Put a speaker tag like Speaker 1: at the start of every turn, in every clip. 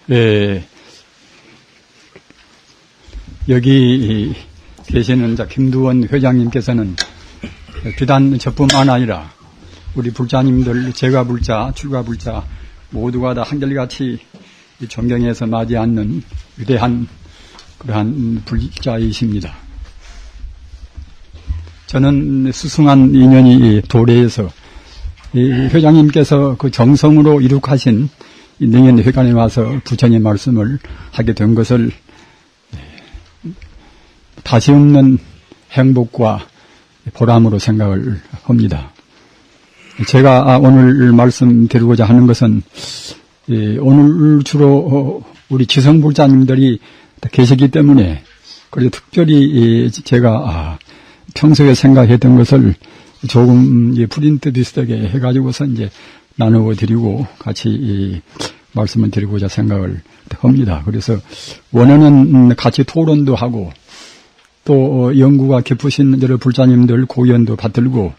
Speaker 1: 네, 여기 계시는 김두원 회장님께서는 비단 저뿐만 아니라 우리 불자님들, 제가 불자, 출가 불자 모두가 다 한결같이 존경해서 마지 않는 위대한 그러한 불자이십니다. 저는 수승한 인연이 도래에서 회장님께서 그 정성으로 이룩하신 능연회관에 와서 부처님 말씀을 하게 된 것을 다시 없는 행복과 보람으로 생각을 합니다. 제가 오늘 말씀드리고자 하는 것은 오늘 주로 우리 지성불자님들이 계시기 때문에 그래서 특별히 제가 평소에 생각했던 것을 조금 프린트 비슷하게 해가지고서 이제 나누어 드리고 같이 말씀을 드리고자 생각을 합니다. 그래서 원하는 같이 토론도 하고 또 연구가 깊으신 여러 불자님들 고연도 받들고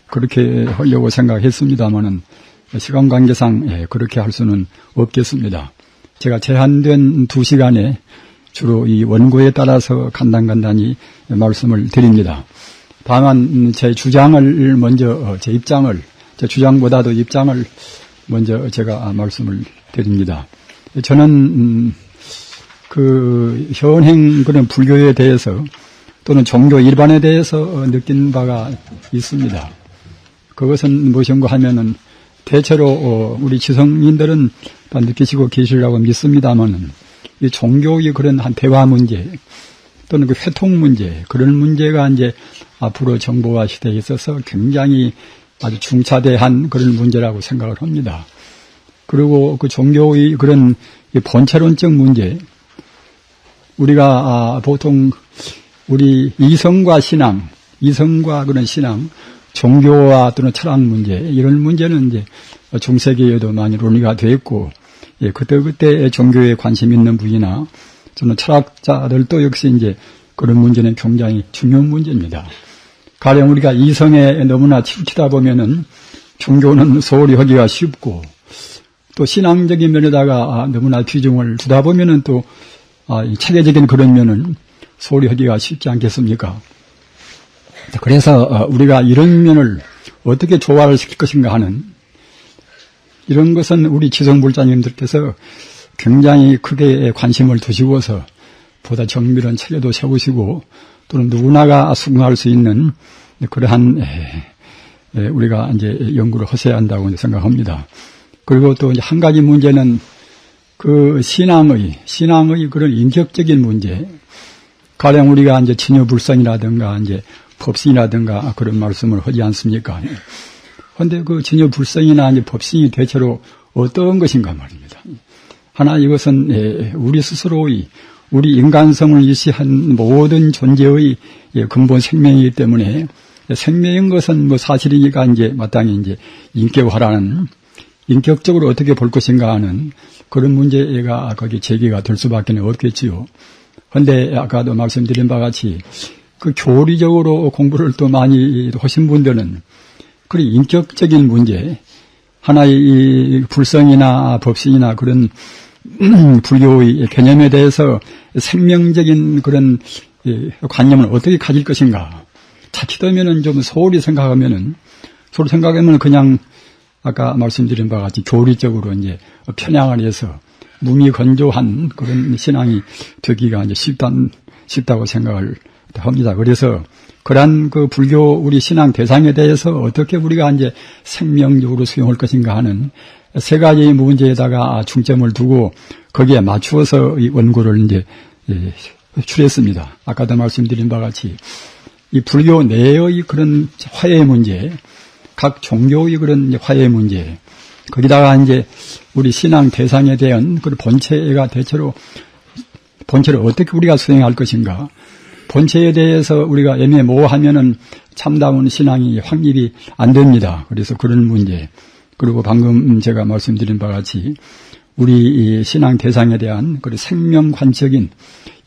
Speaker 1: 그렇게 하려고 생각했습니다만은 시간 관계상 그렇게 할 수는 없겠습니다. 제가 제한된 2시간에 주로 이 원고에 따라서 간단히 말씀을 드립니다. 다만 제 주장을 먼저 제 주장보다도 입장을 먼저 제가 말씀을 드립니다. 저는 그 현행 그런 불교에 대해서 또는 종교 일반에 대해서 느낀 바가 있습니다. 그것은 무엇인가 하면은 대체로 우리 지성인들은 다 느끼시고 계시려고 믿습니다만은 이 종교의 그런 한 대화 문제 또는 그 회통 문제 그런 문제가 이제 앞으로 정보화 시대에 있어서 굉장히 아주 중차대한 그런 문제라고 생각을 합니다. 그리고 그 종교의 그런 본체론적 문제 우리가 보통 우리 이성과 그런 신앙, 종교와 또는 철학 문제, 이런 문제는 이제 중세기에도 많이 논의가 되었고, 그때 종교에 관심 있는 분이나 저는 철학자들도 역시 이제 그런 문제는 굉장히 중요한 문제입니다. 가령 우리가 이성에 너무나 치우치다 보면은 종교는 소홀히 하기가 쉽고, 또 신앙적인 면에다가 너무나 비중을 두다 보면은 또 체계적인 그런 면은 소홀히 하기가 쉽지 않겠습니까? 그래서 우리가 이런 면을 어떻게 조화를 시킬 것인가 하는 이런 것은 우리 지성불자님들께서 굉장히 크게 관심을 두시고서 보다 정밀한 체계도 세우시고 또는 누구나가 수긍할 수 있는 그러한 우리가 이제 연구를 하셔야 한다고 생각합니다. 그리고 또 한 가지 문제는 그 신앙의 그런 인격적인 문제, 가령 우리가 이제 진여불성이라든가 이제 법신이라든가 그런 말씀을 하지 않습니까? 그런데 그 진여불성이나 이제 법신이 대체로 어떤 것인가 말입니다. 하나 이것은 우리 스스로의 우리 인간성을 유시한 모든 존재의 근본 생명이기 때문에 생명인 것은 뭐 사실이니까 이제 마땅히 이제 인격화라는 인격적으로 어떻게 볼 것인가 하는 그런 문제가 거기 제기가 될 수밖에 없겠지요. 그런데 아까도 말씀드린 바와 같이 그 교리적으로 공부를 또 많이 하신 분들은 그 인격적인 문제, 하나의 불성이나 법신이나 그런 불교의 개념에 대해서 생명적인 그런 관념을 어떻게 가질 것인가. 자칫하면은 좀 소홀히 생각하면은 그냥 아까 말씀드린 바와 같이 교리적으로 이제 편향을 해서 무미건조한 그런 신앙이 되기가 이제 쉽다고 생각을 합니다. 그래서 그러한 그 불교 우리 신앙 대상에 대해서 어떻게 우리가 이제 생명적으로 수용할 것인가 하는 세 가지 문제에다가 중점을 두고 거기에 맞추어서 이 원고를 이제 출했습니다. 아까도 말씀드린 바와 같이 이 불교 내의 그런 화해 문제, 각 종교의 그런 화해 문제, 거기다가 이제 우리 신앙 대상에 대한 그 본체가 본체를 어떻게 우리가 수행할 것인가, 본체에 대해서 우리가 애매모호하면은 참다운 신앙이 확립이 안 됩니다. 그래서 그런 문제, 그리고 방금 제가 말씀드린 바와 같이 우리 신앙 대상에 대한 그런 생명관적인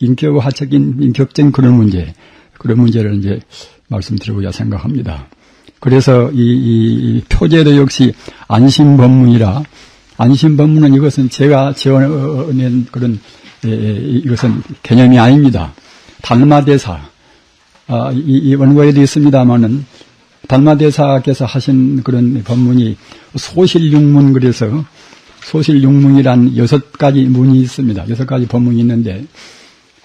Speaker 1: 인격적인 그런 문제를 이제 말씀드리고자 생각합니다. 그래서 이 표제도 역시 안심법문이라, 안심법문은 이것은 제가 지어낸 그런, 이것은 개념이 아닙니다. 달마대사, 이 원고에도 있습니다만은, 달마대사께서 하신 그런 법문이 소실육문, 그래서 소실육문이란 6가지 문이 있습니다. 6가지 법문이 있는데,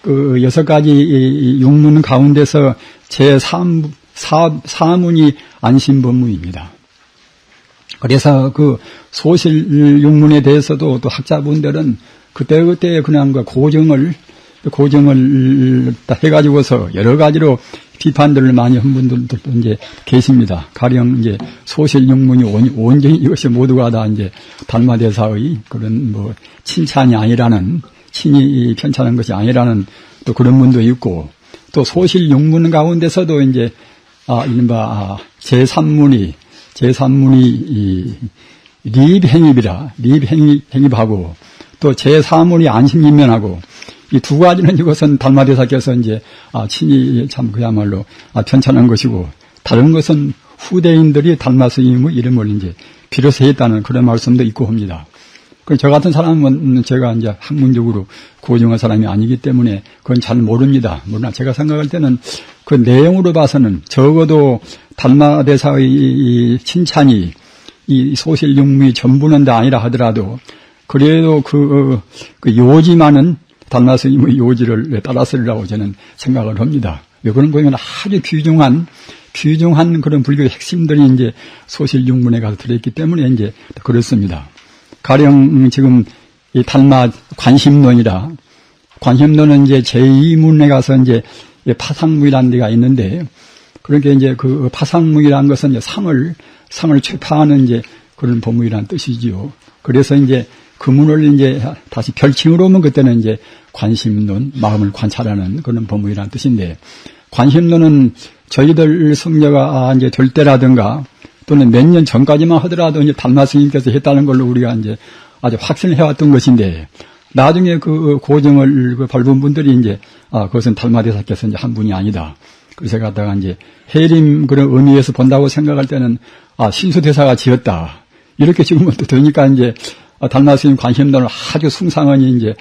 Speaker 1: 그 6가지 육문 가운데서 제4문이 안심법문입니다. 그래서 그 소실육문에 대해서도 또 학자분들은 그때그때 그냥 그 고정을 해가지고서 여러 가지로 비판들을 많이 한 분들도 이제 계십니다. 가령 이제 소실육문이 온전히 이것이 모두가 다 이제 달마대사의 그런 뭐 칭찬이 아니라는, 친히 편찬한 것이 아니라는 또 그런 분도 있고, 또 소실육문 가운데서도 이제 이른바 제3문이 립행입하고 또 제4문이 안심인면하고, 이 두 가지는 이것은 달마대사께서 이제 친히 참 그야말로 편찬한 것이고, 다른 것은 후대인들이 달마 스님의 이름을 이제 비로소 했다는 그런 말씀도 있고 합니다. 저 같은 사람은 제가 이제 학문적으로 고정한 사람이 아니기 때문에 그건 잘 모릅니다. 물론 제가 생각할 때는 그 내용으로 봐서는 적어도 달마대사의 이 칭찬이 이 소실육문이 전부는 다 아니라 하더라도 그래도 그 요지만은 달마 스님의 요지를 따랐으리라고 저는 생각을 합니다. 그런 보면 아주 귀중한 그런 불교의 핵심들이 이제 소실육문에 가서 들어있기 때문에 이제 그렇습니다. 가령 지금 이 달마 관심론이라, 관심론은 이제 제2문에 가서 이제 파상무이라는 데가 있는데, 그러니까 이제 그 파상무이라는 것은 이제 상을 최파하는 이제 그런 법문이라는 뜻이지요. 그래서 이제 그 문을 이제 다시 별칭으로 오면 그때는 이제 관심론, 마음을 관찰하는 그런 법문이라는 뜻인데, 관심론은 저희들 성녀가 이제 될 때라든가 또는 몇 년 전까지만 하더라도 이제 달마 스님께서 했다는 걸로 우리가 이제 아주 확신을 해왔던 것인데, 나중에 그 고정을 밟은 분들이 이제 그것은 달마대사께서 이제 한 분이 아니다. 그래서 갖다가 이제 해림 그런 의미에서 본다고 생각할 때는 신수대사가 지었다. 이렇게 지금은 또 되니까 이제 달마 스님 관심론을 아주 숭상하니 이제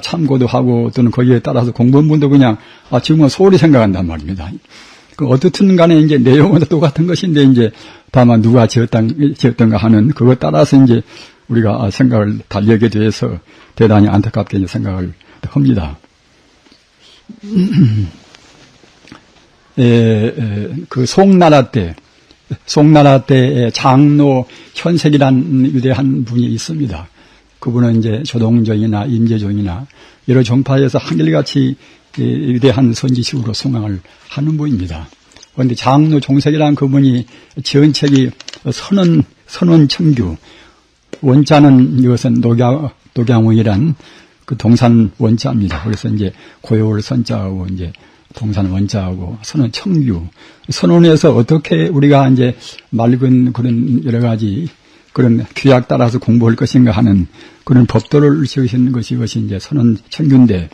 Speaker 1: 참고도 하고 또는 거기에 따라서 공부한 분도 그냥 지금은 소홀히 생각한단 말입니다. 어떻든 간에 이제 내용은 똑같은 것인데 이제 다만 누가 지었던가 하는 그것 따라서 이제 우리가 생각을 달리하게 돼서 대단히 안타깝게 이제 생각을 합니다. 그 송나라 때 장로 현색이란 위대한 분이 있습니다. 그분은 이제 조동종이나 임재종이나 여러 종파에서 한결같이 위대한 선지식으로 성황을 하는 분입니다. 그런데 장로 종색이라는 그분이 지은 책이 선원청규, 원자는 이것은 녹양원이란 그 동산 원자입니다. 그래서 이제 고요를 선자하고 이제 동산 원자하고 선원청규, 선원에서 어떻게 우리가 이제 맑은 그런 여러 가지 그런 규약 따라서 공부할 것인가 하는 그런 법도를 지으신 것이 이제 선원청규인데,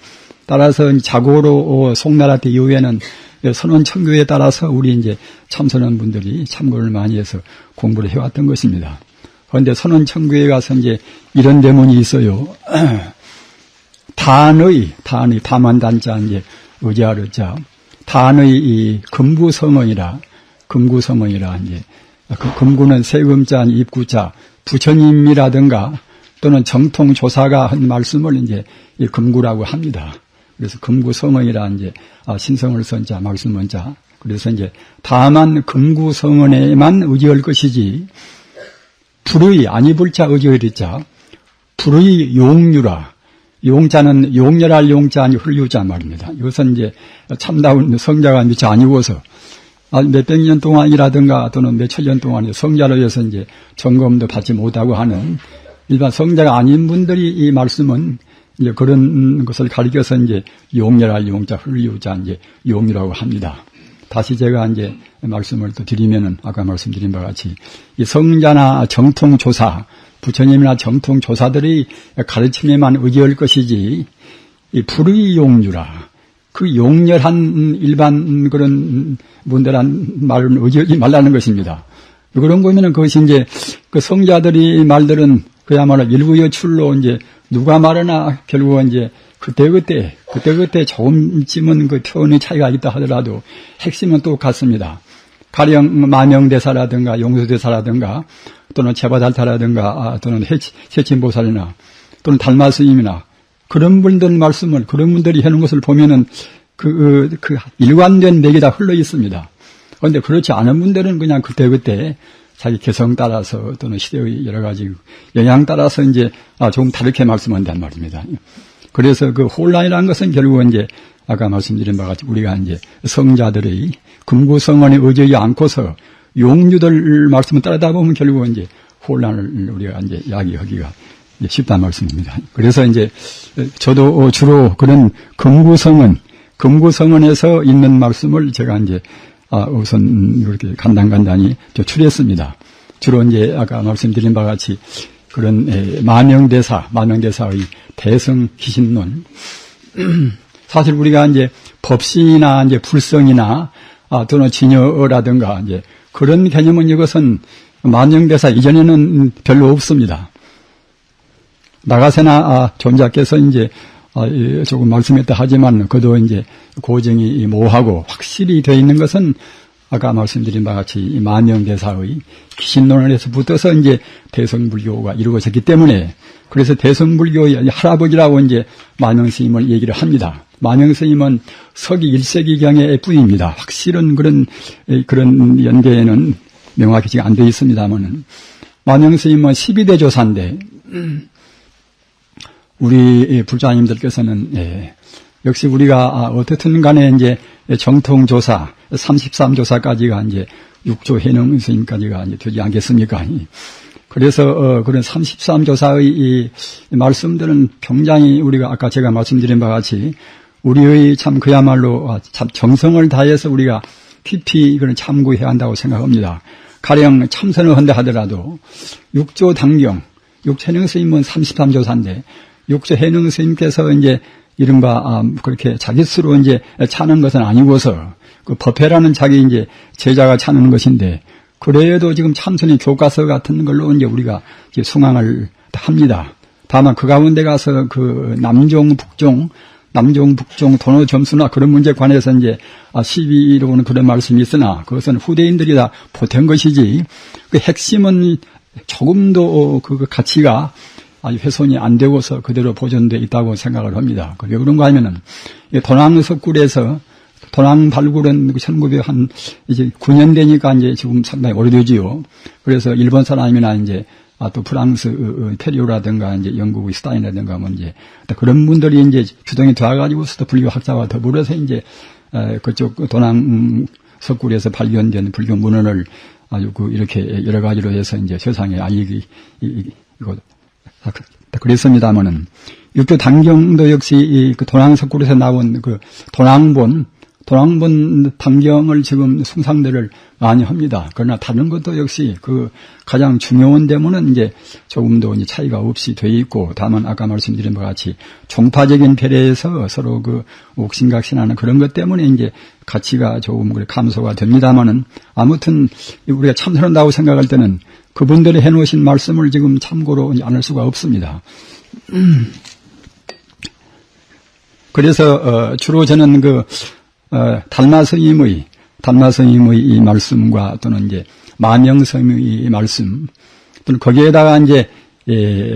Speaker 1: 따라서 자고로 송나라 때 이후에는 선원청규에 따라서 우리 이제 참선한 분들이 참고를 많이 해서 공부를 해왔던 것입니다. 그런데 선원청규에 가서 이제 이런 대문이 있어요. 다만단자 이제 의지하를 자, 단의 이 금구성원이라 이제 그 금구는 세금자, 입구자, 부처님이라든가 또는 정통조사가 한 말씀을 이제 이 금구라고 합니다. 그래서 금구성원이라 이제 신성을 선자, 말씀은 자. 그래서 이제 다만 금구성원에만 의지할 것이지 불의 아니불 자 의지할 자, 불의 용유라. 용자는 용렬할 용자 아니 훌유자 말입니다. 이것은 이제 참다운 성자가 미처 아니고서 몇백 년 동안이라든가 또는 몇천 년 동안 성자로 해서 이제 점검도 받지 못하고 하는 일반 성자가 아닌 분들이 이 말씀은 이제 그런 것을 가리켜서 이제 용렬할 용자 훌유자 이제 용이라고 합니다. 다시 제가 이제 말씀을 또 드리면은 아까 말씀드린 바와 같이 이 성자나 정통조사, 부처님이나 정통조사들이 가르침에만 의지할 것이지 이 불의 용유라, 그 용렬한 일반 그런 분들한 말은 의지하지 말라는 것입니다. 그런 거면은 그것이 이제 그 성자들이 말들은 그야말로 일부 여출로 이제 누가 말하나 결국은 이제 그때 조금쯤은 그 표현의 차이가 있다 하더라도 핵심은 똑같습니다. 가령 만영대사라든가 용서대사라든가 또는 제바달타라든가 또는 세친보살이나 또는 달마스님이나 그런 분들 말씀을 그런 분들이 해놓은 것을 보면은 그 일관된 맥이 다 흘러 있습니다. 그런데 그렇지 않은 분들은 그냥 그때 자기 개성 따라서 또는 시대의 여러 가지 영향 따라서 이제 조금 다르게 말씀한단 말입니다. 그래서 그 혼란이라는 것은 결국은 이제 아까 말씀드린 바와 같이 우리가 이제 성자들의 금구성원에 의지하지 않고서 용주들 말씀을 따르다 보면 결국은 이제 혼란을 우리가 이제 야기하기가 쉽다는 말씀입니다. 그래서 이제 저도 주로 그런 금구성원에서 있는 말씀을 제가 이제 우선 이렇게 간단히 추렸습니다. 주로 이제 아까 말씀드린 바와 같이 그런 만명대사의 대성기신론. 사실 우리가 이제 법신이나 이제 불성이나 또는 진여라든가 이제 그런 개념은 이것은 만명대사 이전에는 별로 없습니다. 나가세나 존자께서 이제 조금 말씀했다 하지만 그도 이제 고증이 모호하고 확실히 되어 있는 것은 아까 말씀드린 바와 같이 만명대사의 기신론에서 붙어서 이제 대성불교가 이루어졌기 때문에 그래서 대성불교의 할아버지라고 이제 만영스님을 얘기를 합니다. 만영스님은 서기 1세기경의 뿌리입니다. 확실한 그런 연계에는 명확히 지금 안 되어 있습니다만은 만영스님은 12대 조사인데 우리 불자님들께서는 역시 우리가 어떻든 간에 이제 정통조사 33조사까지가 이제 육조 해능 스님까지가 이제 되지 않겠습니까? 그래서 그런 33조사의 이 말씀들은 굉장히 우리가 아까 제가 말씀드린 바와 같이 우리의 참 그야말로 참 정성을 다해서 우리가 깊이 그런 참고해야 한다고 생각합니다. 가령 참선을 한다 하더라도 육조 당경, 육해능 스님은 33조사인데 육조 해능 스님께서 이제 이른바 그렇게 자기 스스로 이제 차는 것은 아니고서 그 법회라는 자기 이제 제자가 차는 것인데 그래도 지금 참선의 교과서 같은 걸로 이제 우리가 이제 숭앙을 합니다. 다만 그 가운데 가서 그 남종, 북종 도노 점수나 그런 문제에 관해서 이제 시비로는 그런 말씀이 있으나 그것은 후대인들이 다 보탠 것이지 그 핵심은 조금도 그 가치가 아주 훼손이 안 되고서 그대로 보존되어 있다고 생각을 합니다. 왜 그런가 하면은 도낭석굴에서 도낭 발굴은 1900 이제 9년 되니까 이제 지금 상당히 오래되지요. 그래서 일본 사람이나 이제 또 프랑스 페리오라든가 이제 영국 스타인이라든가 뭐 이제 그런 분들이 이제 주동이 되어가지고서 불교 학자와 더불어서 이제 그쪽 도낭 석굴에서 발견된 불교 문헌을 아주 이렇게 여러 가지로 해서 이제 세상에 알리기 이거 그랬습니다만은 육조 당경도 역시 그 도낭 석굴에서 나온 그 도낭본 당경을 지금 숭상들을 많이 합니다. 그러나 다른 것도 역시 그 가장 중요한 데문은 이제 조금도 이제 차이가 없이 돼 있고 다만 아까 말씀드린 바와 같이 종파적인 배려에서 서로 그 옥신각신하는 그런 것 때문에 이제 가치가 조금 그래 감소가 됩니다만은 아무튼 우리가 참선한다고 생각할 때는 그분들이 해놓으신 말씀을 지금 참고로 안 할 수가 없습니다. 그래서 주로 저는 달마 스님의 이 말씀과 또는 이제 만영 스님의 말씀 또는 거기에다가 이제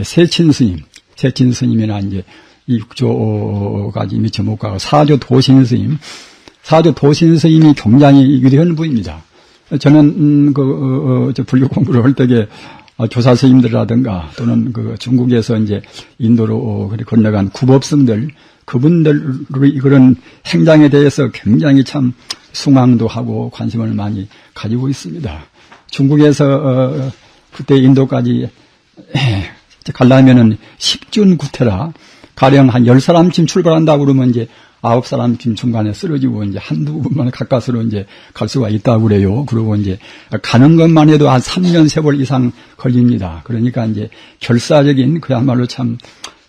Speaker 1: 세친 스님이나 이제 이 6조까지 미처 못 가고 사조 도신 스님이 굉장히 위대한 분입니다. 저는 불교 공부를 할 때에 조사 스님들이라든가 또는 중국에서 이제 인도로 건너간 구법승들 그분들의 그런 행장에 대해서 굉장히 참 숭앙도 하고 관심을 많이 가지고 있습니다. 중국에서 그때 인도까지 가려면은 10준 구태라 가령 한 10사람쯤 출발한다고 그러면 이제 9사람쯤 중간에 쓰러지고 이제 한두 분만 가까스로 이제 갈 수가 있다고 그래요. 그리고 이제 가는 것만 해도 한 3년 세월 이상 걸립니다. 그러니까 이제 결사적인 그야말로 참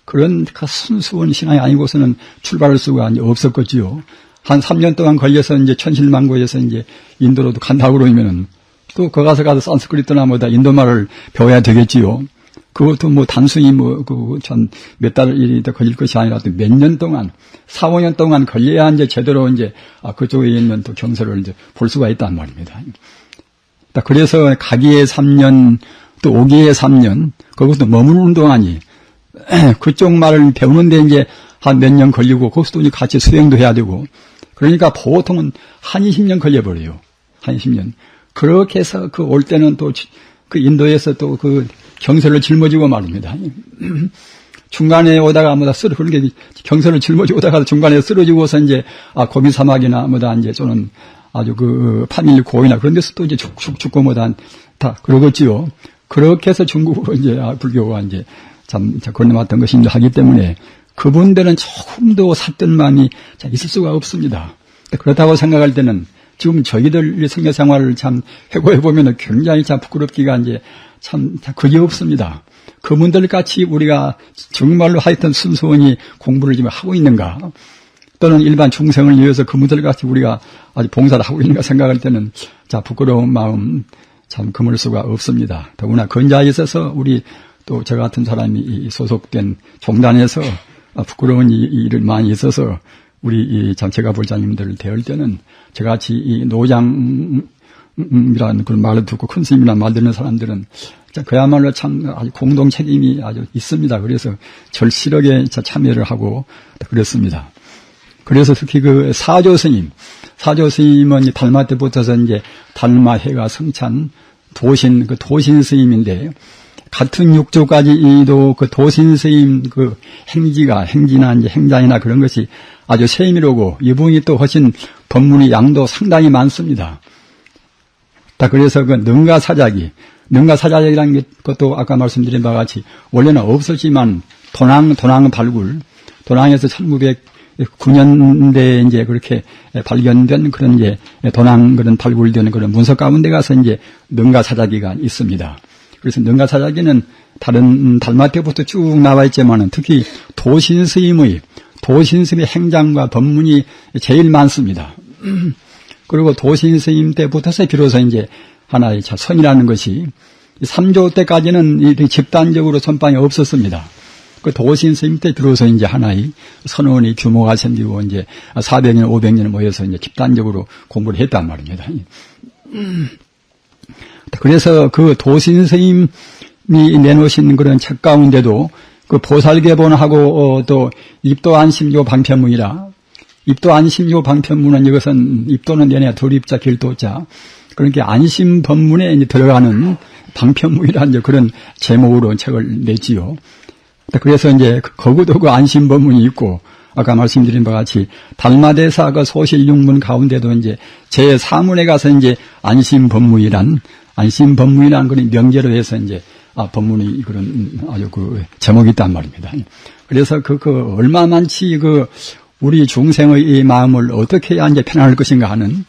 Speaker 1: 그런 순수한 신앙이 아니고서는 출발할 수가 없었겠지요. 한 3년 동안 걸려서 이제 천실만고에서 이제 인도로도 간다고 그러면은 또 거기 가서 산스크리트나 뭐다 인도말을 배워야 되겠지요. 그것도 뭐 단순히 몇 달이 더 걸릴 것이 아니라 또 몇 년 동안, 4, 5년 동안 걸려야 이제 제대로 이제 그쪽에 있는 또 경서를 이제 볼 수가 있단 말입니다. 그래서 가기에 3년, 또 오기에 3년, 그것도 머무는 동안이 그쪽 말을 배우는데 이제 한 몇 년 걸리고 거기서도 이제 같이 수행도 해야 되고, 그러니까 보통은 한 20년 걸려버려요. 한 20년. 그렇게 해서 올 때는 또 그 인도에서 또 그 경서를 짊어지고 말입니다. 중간에 오다가 그런 게 경서를 짊어지고 오다가 중간에 쓰러지고서 이제 고비 사막이나 이제 저는 아주 파밀 고이나 그런 데서 또 이제 죽고 다 그러겠지요. 그렇게 해서 중국으로 이제 불교가 이제 참 건너왔던 것이 하기 때문에 그분들은 조금도 삿된 마음이 있을 수가 없습니다. 그렇다고 생각할 때는 지금 저희들 성교 생활을 참 해고해 보면 굉장히 참 부끄럽기가 이제 참 그게 없습니다. 그분들 같이 우리가 정말로 하여튼 순수원이 공부를 지금 하고 있는가, 또는 일반 중생을 위해서 그분들 같이 우리가 아주 봉사를 하고 있는가 생각할 때는 부끄러운 마음 참 금을 수가 없습니다. 더구나 건자에 있어서 우리 또 저 같은 사람이 소속된 종단에서 부끄러운 일을 많이 있어서 우리 참 제가 볼자님들을 대할 때는 저같이 이 노장이라는 그런 말을 듣고 큰 스님이라는 말 듣는 사람들은 그야말로 참 아주 공동 책임이 아주 있습니다. 그래서 절실하게 참여를 하고 그랬습니다. 그래서 특히 사조 스님은 달마 때부터서 이제 달마해가 성찬 도신 스님인데, 같은 육조까지도 도신 스님 행지나 이제 행장이나 그런 것이 아주 세밀하고, 이분이 또 훨씬 법문이 양도 상당히 많습니다. 그래서 능가사자기라는 것도 아까 말씀드린 바와 같이 원래는 없었지만 도낭 발굴, 도낭에서 1909년대에 이제 그렇게 발견된 그런 이제 도낭 그런 발굴된 그런 문서 가운데 가서 이제 능가사자기가 있습니다. 그래서 능가사자기는 다른 달마 때부터 쭉 나와 있지만은 특히 도신 스님의 행장과 법문이 제일 많습니다. 그리고 도신 스님 때부터서 비로소 이제 하나의 선이라는 것이 3조 때까지는 집단적으로 선방이 없었습니다. 그 도신 스님 때 비로소 이제 하나의 선원의 규모가 생기고 이제 400년, 500년 모여서 이제 집단적으로 공부를 했단 말입니다. 그래서 그 도신 스님이 내놓으신 그런 책 가운데도 보살계본하고 또 입도안심요 방편문이라, 입도안심요 방편문은 이것은 입도는 내내 돌입자 길도자, 그러니까 안심법문에 이제 들어가는 방편문이라는 이제 그런 제목으로 책을 냈지요. 그래서 이제 거기도 안심법문이 있고, 아까 말씀드린 바와 같이 달마대사 소실육문 가운데도 이제 제4문에 가서 이제 안심법문이란 그런 명제로 해서 이제 법문이 그런 아주 제목이 있단 말입니다. 그래서 얼마만치 우리 중생의 마음을 어떻게 해야 이제 편안할 것인가 하는,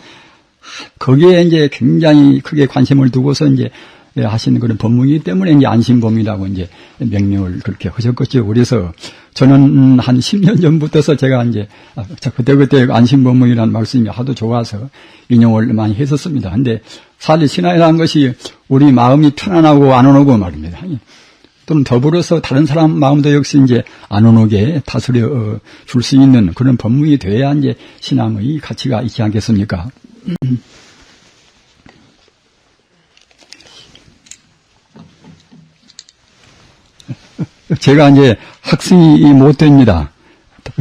Speaker 1: 거기에 이제 굉장히 크게 관심을 두고서 이제 하시는 그런 법문이기 때문에 이제 안심법이라고 이제 명명을 그렇게 하셨겠죠. 그래서 저는 한 10년 전부터서 제가 이제 그때 안심법문이라는 말씀이 하도 좋아서 인용을 많이 했었습니다. 근데 사실 신앙이라는 것이 우리 마음이 편안하고 안 오고 말입니다. 또는 더불어서 다른 사람 마음도 역시 이제 안 오게 다스려 줄 수 있는 그런 법문이 돼야 이제 신앙의 가치가 있지 않겠습니까? 제가 이제 학생이 못 됩니다.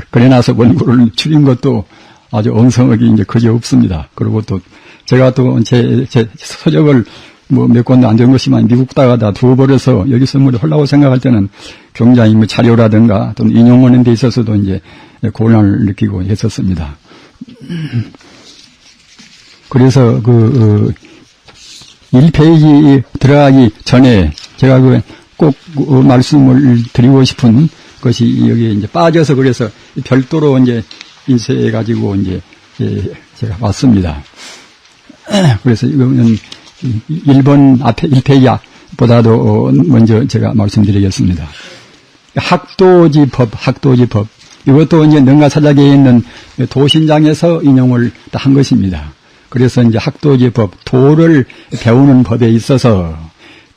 Speaker 1: 그래 나서 원고를 줄인 것도 아주 엉성하게 이제 그게 없습니다. 그리고 또 제가 또 제 서적을 몇 권도 안 된 것이만 미국다가 다 두어버려서 여기서 하려고 생각할 때는 굉장히 자료라든가 또는 인용하는 데 있어서도 이제 곤란을 느끼고 했었습니다. 그래서 1페이지 들어가기 전에 제가 꼭 말씀을 드리고 싶은 것이 여기에 이제 빠져서 그래서 별도로 이제 인쇄해가지고 이제 제가 왔습니다. 그래서 이거는 1번 앞에 1페이지보다도 먼저 제가 말씀드리겠습니다. 학도지법. 이것도 이제 능가사작에 있는 도신장에서 인용을 한 것입니다. 그래서 이제 학도지법, 도를 배우는 법에 있어서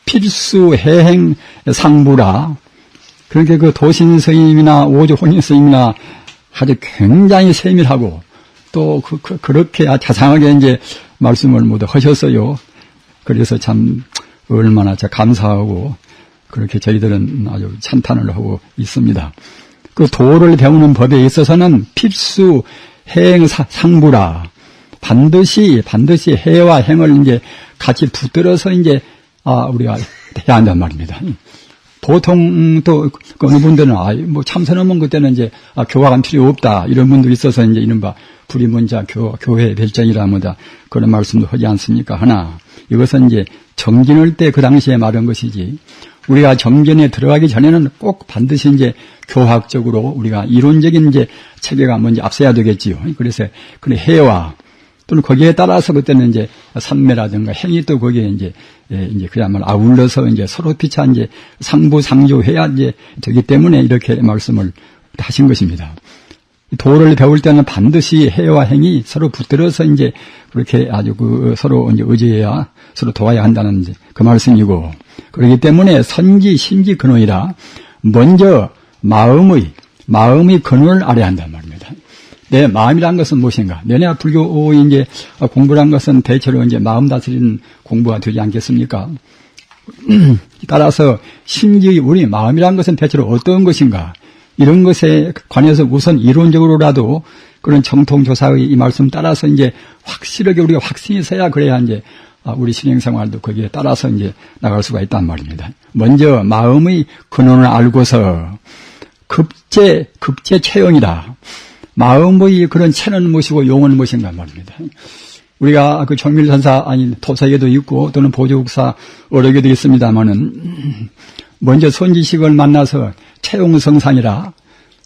Speaker 1: 필수 해행 상부라. 그러니까 그 도신 스님이나 오조 혼인 스님이나 아주 굉장히 세밀하고 또 그렇게 자상하게 이제 말씀을 모두 하셨어요. 그래서 참 얼마나 감사하고 그렇게 저희들은 아주 찬탄을 하고 있습니다. 그 도를 배우는 법에 있어서는 필수 해행 상부라. 반드시 해와 행을 이제 같이 붙들어서 이제 우리가 해야 한단 말입니다. 보통 또 어느 분들은 뭐 참선하면 그때는 이제 교화가 필요 없다 이런 분도 있어서 이제 이른바 불이문자 교회 별정이라 뭐다 그런 말씀도 하지 않습니까? 하나 이것은 이제 정진할 때 그 당시에 말한 것이지 우리가 정진에 들어가기 전에는 꼭 반드시 이제 교학적으로 우리가 이론적인 이제 체계가 먼저 앞서야 되겠지요. 그래서 그 해와 또는 거기에 따라서 그때는 이제 삼매라든가 행위 또 거기에 이제 그야말로 아울러서 이제 서로 피차 이제 상부상조해야 이제 되기 때문에 이렇게 말씀을 하신 것입니다. 도를 배울 때는 반드시 해와 행위 서로 붙들어서 이제 그렇게 아주 서로 이제 의지해야 서로 도와야 한다는 이제 그 말씀이고 그렇기 때문에 선지, 심지, 근원이라 먼저 마음의 근원을 알아야 한단 말입니다. 내 마음이란 것은 무엇인가? 내내 불교 이제 공부란 것은 대체로 이제 마음 다스리는 공부가 되지 않겠습니까? 따라서 심지 우리 마음이란 것은 대체로 어떤 것인가? 이런 것에 관해서 우선 이론적으로라도 그런 정통조사의 이 말씀 따라서 이제 확실하게 우리가 확신이 있어야 그래야 이제 우리 신행생활도 거기에 따라서 이제 나갈 수가 있단 말입니다. 먼저 마음의 근원을 알고서 급제 체형이라. 마음의 그런 체는 무엇이고 용은 무엇인가 말입니다. 우리가 그 정밀선사 토사에도 있고 또는 보조국사 여러 개도 있습니다만은 먼저 선지식을 만나서 체용성상이라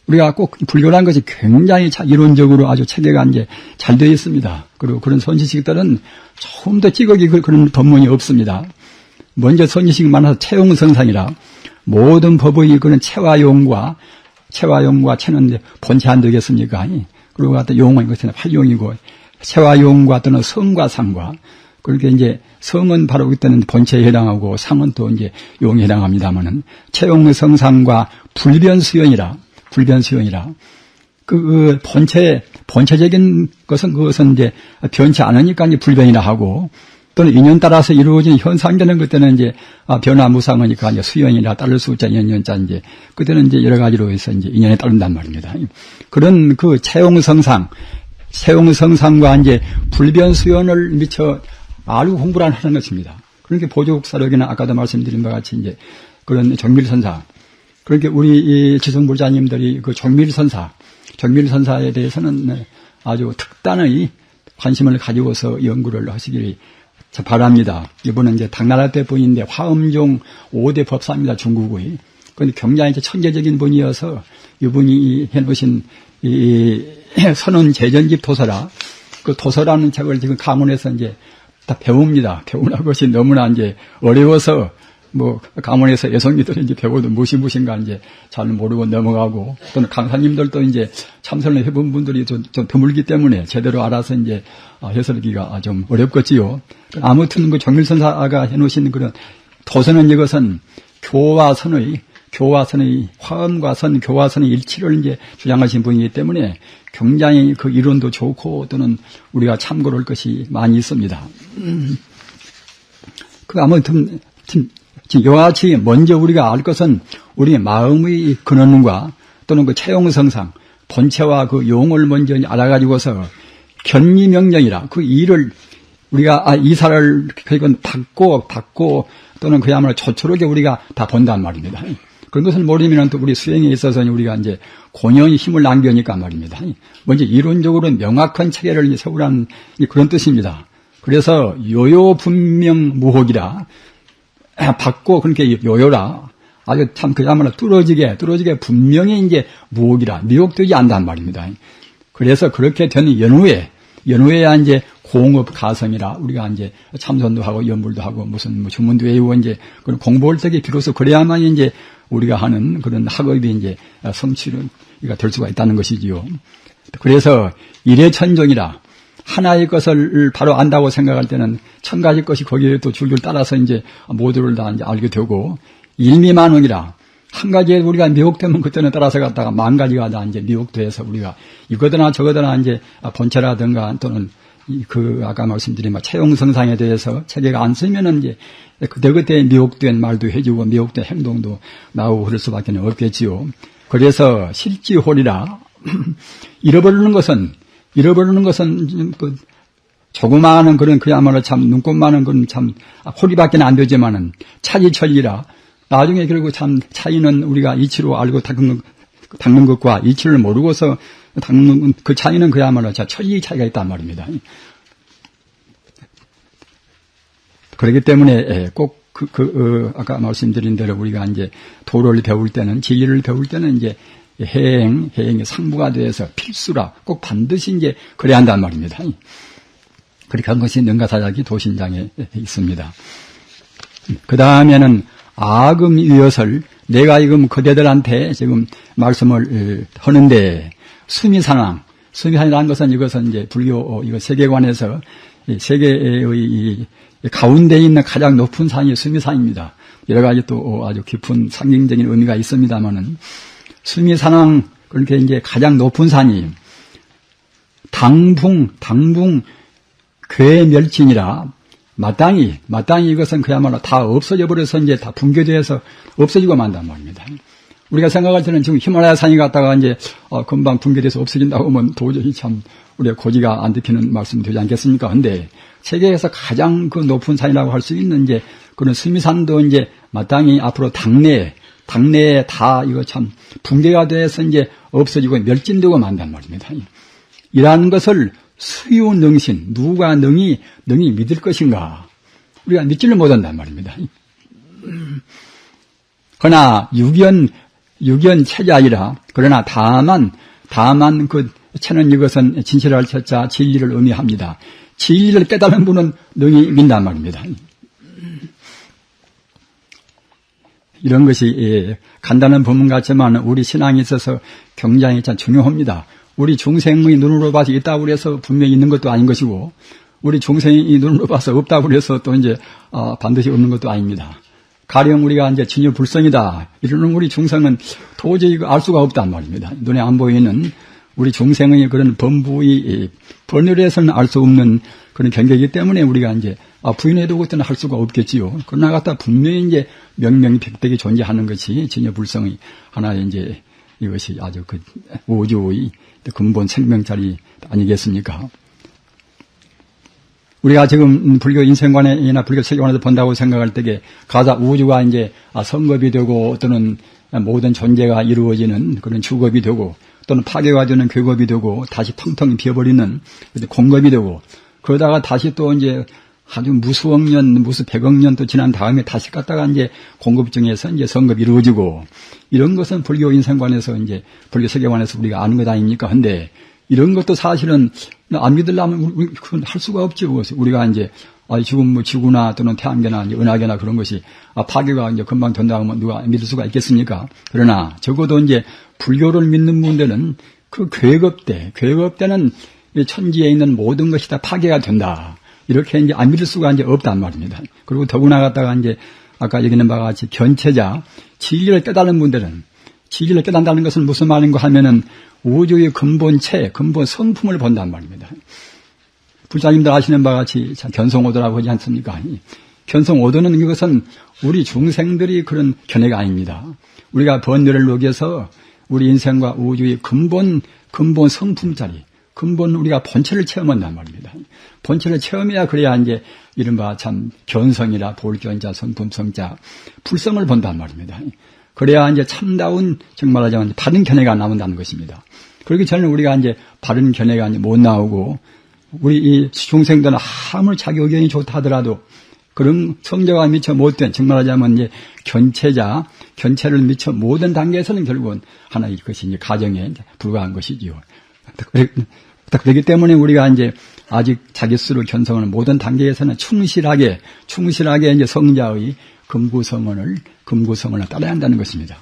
Speaker 1: 우리가 꼭 불교라는 것이 굉장히 이론적으로 아주 체계가 이제 잘 되어 있습니다. 그리고 그런 선지식들은 처음부터 찌꺼기 그런 법문이 없습니다. 먼저 선지식 만나서 체용성상이라 모든 법의 그런 체와 용과 체는 이제 본체 안 되겠습니까? 그리고 갖다 용은 이것은 활용이고 체와 용과 또는 성과 상과 그렇게 이제 성은 바로 그때는 본체에 해당하고 상은 또 이제 용에 해당합니다만은 체용 성상과 불변수연이라 그 본체적인 것은 그것은 이제 변치 않으니까 이제 불변이라 하고 또는 인연 따라서 이루어진 현상되는 그때는 이제 변화무상하니까 이제 수연이라 따를 수자 연연자 이제 그때는 이제 여러 가지로 해서 이제 인연에 따른단 말입니다. 그런 그 체용성상과 이제 불변수연을 미처 알고 공부를 하는 것입니다. 그러니까 보조국사력이나 아까도 말씀드린 바와 같이 이제 그런 정밀선사. 그러니까 우리 지성불자님들이 그 정밀선사에 대해서는 아주 특단의 관심을 가지고서 연구를 하시기를 바랍니다. 이분은 이제 당나라 때 분인데 화엄종 5대 법사입니다. 중국의. 그런데 굉장히 이제 천재적인 분이어서 이분이 해놓으신 이 선언 재전집 도서라. 그 도서라는 책을 지금 가문에서 이제 다 배웁니다. 배우는 것이 너무나 이제 어려워서 뭐 가문에서 여성이들이 이제 배워도 무엇인가 이제 잘 모르고 넘어가고 또는 강사님들도 이제 참선을 해본 분들이 좀 드물기 때문에 제대로 알아서 이제 해설하기가 좀 어렵겠지요. 아무튼 그 정밀선사가 해놓으신 그런 도서는 이것은 교화선의 화음과 교화선의 일치를 이제 주장하신 분이기 때문에 굉장히 그 이론도 좋고 또는 우리가 참고할 것이 많이 있습니다. 그 아무튼 이와 같이 먼저 우리가 알 것은 우리 마음의 근원과 또는 그 체용성상 본체와 그 용을 먼저 알아가지고서 견리명령이라 그 일을 우리가 이사를 그건 받고 또는 그야말로 조촐하게 우리가 다 본단 말입니다. 그런 것을 모르면 또 우리 수행에 있어서 우리가 이제 공연히 힘을 낭비하니까 말입니다. 먼저 이론적으로 명확한 체계를 세우라는 그런 뜻입니다. 그래서 요요분명 무혹이라 받고 그렇게 요요라 아주 참 그야말로 뚫어지게 분명히 이제 무혹이라 미혹되지 않단 말입니다. 그래서 그렇게 된 연후에야 이제 공업 가성이라 우리가 이제 참선도 하고 연불도 하고 무슨 뭐 주문도 외우고 이제 그런 공부할 적에 비로소 그래야만 이제 우리가 하는 그런 학업이 이제 성취가 될 수가 있다는 것이지요. 그래서 일회천종이라 하나의 것을 바로 안다고 생각할 때는 천 가지 것이 거기에 또 줄줄 따라서 이제 모두를 다 이제 알게 되고 일미만응이라 한 가지에 우리가 미혹되면 그때는 따라서 갔다가 만 가지가 다 이제 미혹돼서 우리가 이거더나 저거더나 이제 본체라든가 또는 아까 말씀드린 채용성상에 대해서 체계가 안 쓰면은 이제 그때그때 미혹된 말도 해주고 미혹된 행동도 나오고 그럴 수밖에 없겠지요. 그래서 실지홀이라 잃어버리는 것은 그 조그마한 그런 그야말로 참 눈꽃만한 그런 참 홀이밖에 안 되지만은 차지철이라 나중에 결국 참 차이는 우리가 이치로 알고 닦는 것과 이치를 모르고서 닦는 그 차이는 그야말로 철이 차이가 있단 말입니다. 그렇기 때문에 꼭 아까 말씀드린 대로 우리가 이제 도를 배울 때는 진리를 배울 때는 이제 해행의 상부가 돼서 필수라 꼭 반드시 이제 그래야 한단 말입니다. 그렇게 한 것이 능가사자기 도신장에 있습니다. 그 다음에는 아금위엇을 내가 지금 그대들한테 지금 말씀을 하는데 수미산왕이라는 것은 이것은 이제 불교 이거 세계관에서 세계의 가운데 있는 가장 높은 산이 수미산입니다. 여러 가지 또 아주 깊은 상징적인 의미가 있습니다만은 수미산왕 그렇게 이제 가장 높은 산이 당붕 괴멸진이라 마땅히 이것은 그야말로 다 없어져 버려서 이제 다 붕괴돼서 없어지고 만단 말입니다. 우리가 생각할 때는 지금 히말라야 산이 갔다가 이제 금방 붕괴돼서 없어진다고 하면 도저히 참 우리가 고지가 안 되는 말씀이 되지 않겠습니까? 근데 세계에서 가장 그 높은 산이라고 할 수 있는 이제 그런 수미산도 이제 마땅히 앞으로 당내에 다 이거 참 붕괴가 돼서 이제 없어지고 멸진되고 만단 말입니다. 이라는 것을 수유능신 누가 능히 믿을 것인가 우리가 믿지를 못한단 말입니다. 그러나 육연 체자이라 그러나 다만 그 체는 이것은 진실할 체자 진리를 의미합니다. 진리를 깨달은 분은 능히 믿는단 말입니다. 이런 것이 간단한 법문 같지만 우리 신앙에 있어서 굉장히 참 중요합니다. 우리 중생의 눈으로 봐서 있다고 해서 분명히 있는 것도 아닌 것이고 우리 중생이 눈으로 봐서 없다고 해서 또 이제 반드시 없는 것도 아닙니다. 가령 우리가 이제 진유불성이다 이러는 우리 중생은 도저히 알 수가 없단 말입니다. 눈에 안 보이는 우리 중생의 그런 범부의 번뇌에서는 알 수 없는 그런 경계이기 때문에 우리가 이제 부인해도 그때는 할 수가 없겠지요. 그러나 갖다 분명히 이제 명명백백이 존재하는 것이 진유불성의 하나의 이제 이것이 아주 그 우주의 근본 생명자리 아니겠습니까? 우리가 지금 불교 인생관이나 불교 세계관에서 본다고 생각할 때에 가사 우주가 이제 성급이 되고 또는 모든 존재가 이루어지는 그런 주겁이 되고 또는 파괴가 되는 괴겁이 되고 다시 텅텅 비어버리는 공겁이 되고 그러다가 다시 또 이제 아주 무수억 년, 백억 년 또 지난 다음에 다시 갔다가 이제 공급중에서 이제 성급이 이루어지고 이런 것은 불교 인생관에서 이제 불교 세계관에서 우리가 아는 것 아닙니까? 근데 이런 것도 사실은 안 믿으려면 그건 할 수가 없죠. 우리가 이제 지금 뭐 지구나 또는 태양계나 이제 은하계나 그런 것이 파괴가 이제 금방 된다고 하면 누가 믿을 수가 있겠습니까? 그러나 적어도 이제 불교를 믿는 분들은 그 괴겁 때는 천지에 있는 모든 것이 다 파괴가 된다. 이렇게 이제 안 믿을 수가 이제 없단 말입니다. 그리고 더구나 갖다가 이제 아까 얘기는 바와 같이 견체자, 진리를 깨달은 분들은 진리를 깨닫는다는 것은 무슨 말인가 하면은 우주의 근본체, 근본 성품을 본단 말입니다. 부자님들 아시는 바와 같이 견성오도라고 하지 않습니까? 견성오도는 이것은 우리 중생들이 그런 견해가 아닙니다. 우리가 번뇌를 녹여서 우리 인생과 우주의 근본 성품짜리, 근본 우리가 본체를 체험한단 말입니다. 본체를 체험해야 그래야 이제 이른바 참 견성이라 볼견자, 성품성자, 불성을 본단 말입니다. 그래야 이제 참다운 정말 하자면 바른 견해가 나온다는 것입니다. 그렇기 전에 우리가 이제 바른 견해가 이제 못 나오고 우리 이 중생들은 아무리 자기 의견이 좋다 하더라도 그런 성자가 미처 못된 정말 하자면 이제 견체를 미처 못된 단계에서는 결국은 하나의 것이 이제 가정에 불과한 것이지요. 그렇기 때문에 우리가 이제 아직 자기 스스로 견성하는 모든 단계에서는 충실하게 이제 성자의 금구성원을 따라야 한다는 것입니다.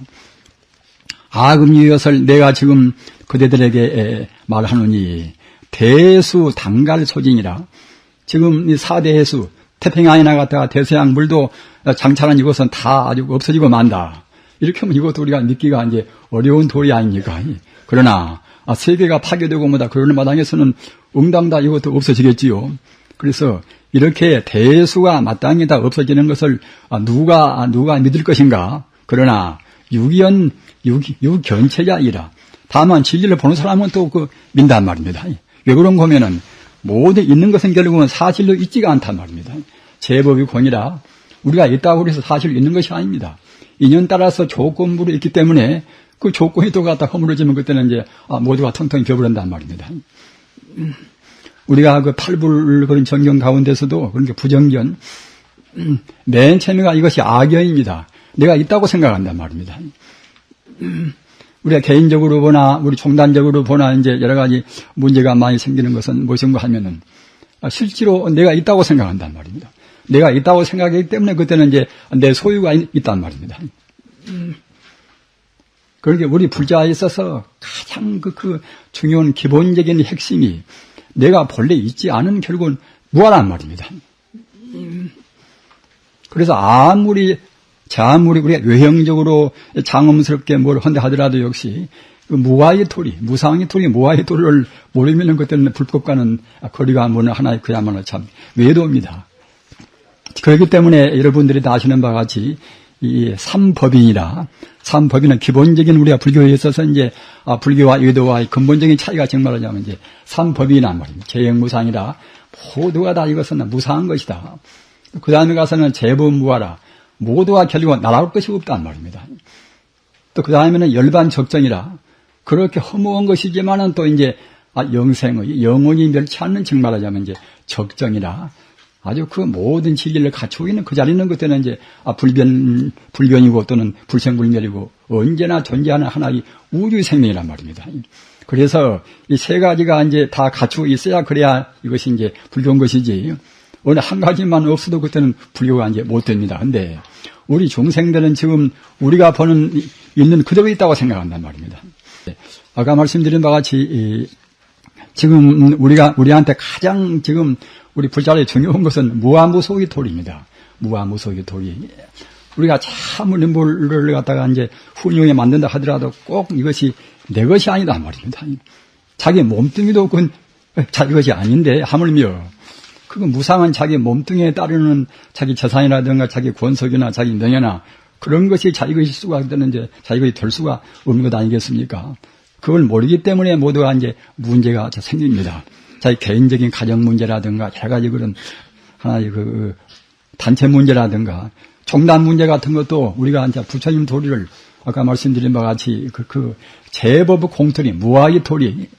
Speaker 1: 아금유여설 내가 지금 그대들에게 말하노니 대수 당갈 소진이라. 지금 이 4대 해수 태평양에 나갔다가 대서양 물도 장차는 이곳은 다 아주 없어지고 만다. 이렇게 하면 이것도 우리가 믿기가 이제 어려운 도리 아닙니까? 그러나 세계가 파괴되고 뭐다 그러는 마당에서는 응당다 이것도 없어지겠지요. 그래서 이렇게 대수가 마땅히 다 없어지는 것을 누가 믿을 것인가? 그러나 유견체자이라. 다만 진리를 보는 사람은 또 믿는단 말입니다. 왜 그런 거면은 모든 있는 것은 결국은 사실로 있지가 않단 말입니다. 제법이 권이라 우리가 있다고 해서 사실 있는 것이 아닙니다. 인연 따라서 조건부로 있기 때문에 그 조건이 또 갖다 허물어지면 그때는 이제 모두가 텅텅히 비어버린단 말입니다. 우리가 그 팔불 그런 정경 가운데서도 그러니까 부정견 맨 처음에가 이것이 악견입니다. 내가 있다고 생각한단 말입니다. 우리가 개인적으로 보나 우리 종단적으로 보나 이제 여러 가지 문제가 많이 생기는 것은 무엇인가 하면은 실제로 내가 있다고 생각한단 말입니다. 내가 있다고 생각하기 때문에 그때는 이제 내 소유가 있단 말입니다. 그러니까 우리 불자에 있어서 가장 그 중요한 기본적인 핵심이 내가 본래 있지 않은 결국은 무아란 말입니다. 그래서 아무리 우리가 외형적으로 장엄스럽게 뭘 한다 하더라도 역시 무아의 토리, 무상의 토리, 무아의 토리를 모르면 그때는 불법과는 거리가 먼 하나의 그야말로 참 외도입니다. 그렇기 때문에 여러분들이 다 아시는 바와 같이 이 삼법인은 기본적인 우리가 불교에 있어서 이제 불교와 외도와의 근본적인 차이가 정말하자면 이제 삼법인이란 말입니다. 계행무상이라 모두가 다 이것은 무상한 것이다. 그 다음에 가서는 제법무아라. 모두가 결국은 날아올 것이 없단 말입니다. 또 그 다음에는 열반적정이라. 그렇게 허무한 것이지만은 또 이제 영생의 영원히 멸치 않는 즉 말하자면 이제 적정이라. 아주 그 모든 진리를 갖추고 있는 그 자리는 그때는 이제 불변이고 또는 불생불멸이고 언제나 존재하는 하나의 우주의 생명이란 말입니다. 그래서 이 세 가지가 이제 다 갖추고 있어야 그래야 이것이 이제 불교인 것이지. 어느 한 가지만 없어도 그때는 불교가 이제 못 됩니다. 근데 우리 중생들은 지금 우리가 보는 있는 그대로 있다고 생각한단 말입니다. 아까 말씀드린 바와 같이 지금 우리한테 가장 지금 우리 불자리에 중요한 것은 무아무속의 도리입니다. 무아무속의 도리. 우리가 참을 물을 갖다가 이제 훈용에 만든다 하더라도 꼭 이것이 내 것이 아니다 말입니다. 자기 몸뚱이도 그건 자기 것이 아닌데 하물며 그건 무상한 자기 몸뚱이에 따르는 자기 재산이라든가 자기 권속이나 자기 명예나 그런 것이 자기 것일 수가 되는데 자기 것이 될 수가 없는 것 아니겠습니까? 그걸 모르기 때문에 모두가 이제 문제가 생깁니다. 자기 개인적인 가정 문제라든가 여러 가지 그런 하나의 그 단체 문제라든가 종단 문제 같은 것도 우리가 이제 부처님 도리를 아까 말씀드린 바와 같이 그 제법 공토리 무아의 도리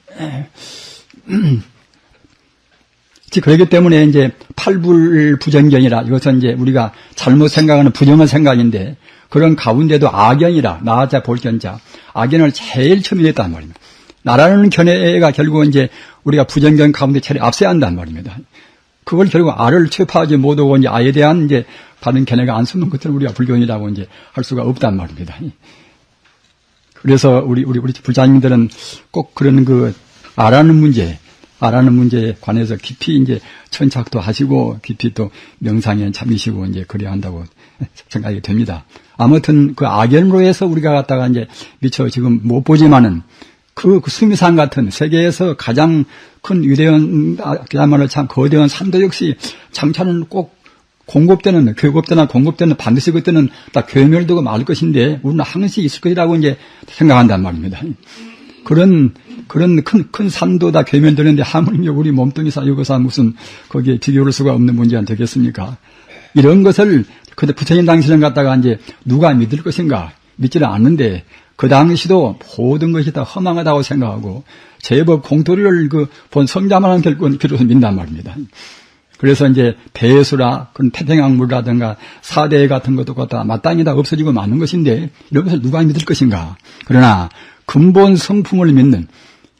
Speaker 1: 그렇기 때문에 이제 팔불 부정견이라 이것은 이제 우리가 잘못 생각하는 부정한 생각인데 그런 가운데도 악견이라 나아자 볼견자 악견을 제일 처음에 냈단 말입니다. 나라는 견해가 결국은 이제 우리가 부정견 가운데 제일 앞서야 한단 말입니다. 그걸 결국 아를 취업하지 못하고 이제 아에 대한 이제 바른 견해가 안 숨는 것들은 우리가 불견이라고 이제 할 수가 없단 말입니다. 그래서 우리 불자님들은 꼭 그런 그 아라는 문제에 관해서 깊이 이제 천착도 하시고 깊이 또 명상에 참이시고 이제 그래야 한다고 생각이 됩니다. 아무튼 그 악연으로 해서 우리가 갖다가 이제 미처 지금 못 보지만은 그 수미산 같은 세계에서 가장 큰 위대한 그야말로 참 거대한 산도 역시 장차는 꼭 공급되는 교급되나 공급되는 반드시 그때는 다 괴멸되고 말 것인데 우리는 항시 있을 것이라고 이제 생각한단 말입니다. 그런 큰 산도 다 괴멸되는데 하물며 우리 몸뚱이사 이거사 무슨 거기에 비교할 수가 없는 문제가 되겠습니까? 이런 것을 그때 부처님 당시는 갖다가 이제 누가 믿을 것인가 믿지는 않는데 그 당시도 모든 것이 다 허망하다고 생각하고 제법 공토리를 본 성자만한 결국은 비로소 믿는단 말입니다. 그래서 이제 대수라 그런 태평양물이라든가 사대 같은 것도 갖다 마땅히 다 없어지고 마는 것인데 이런 것을 누가 믿을 것인가? 그러나 근본 성품을 믿는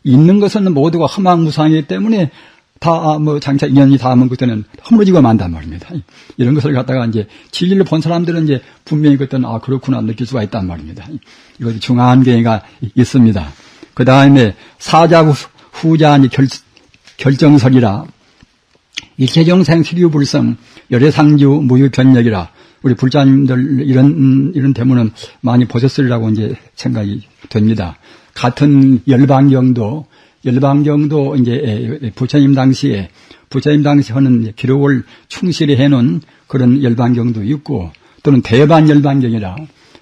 Speaker 1: 있는 것은 모두가 허망무상이기 때문에 다 장차 인연이 닿으면 그때는 허물어지고 만단 말입니다. 이런 것을 갖다가 이제 진리를 본 사람들은 이제 분명히 그때는 그렇구나 느낄 수가 있단 말입니다. 이것이 중요한 계가 있습니다. 그 다음에 사자 후자 결정설이라 일체정생 시류불성 열애상주 무유변력이라 우리 불자님들 이런 대문은 많이 보셨으리라고 이제 생각이 됩니다. 같은 열반경도 이제 부처님 당시에 하는 기록을 충실히 해놓은 그런 열반경도 있고 또는 대반열반경이라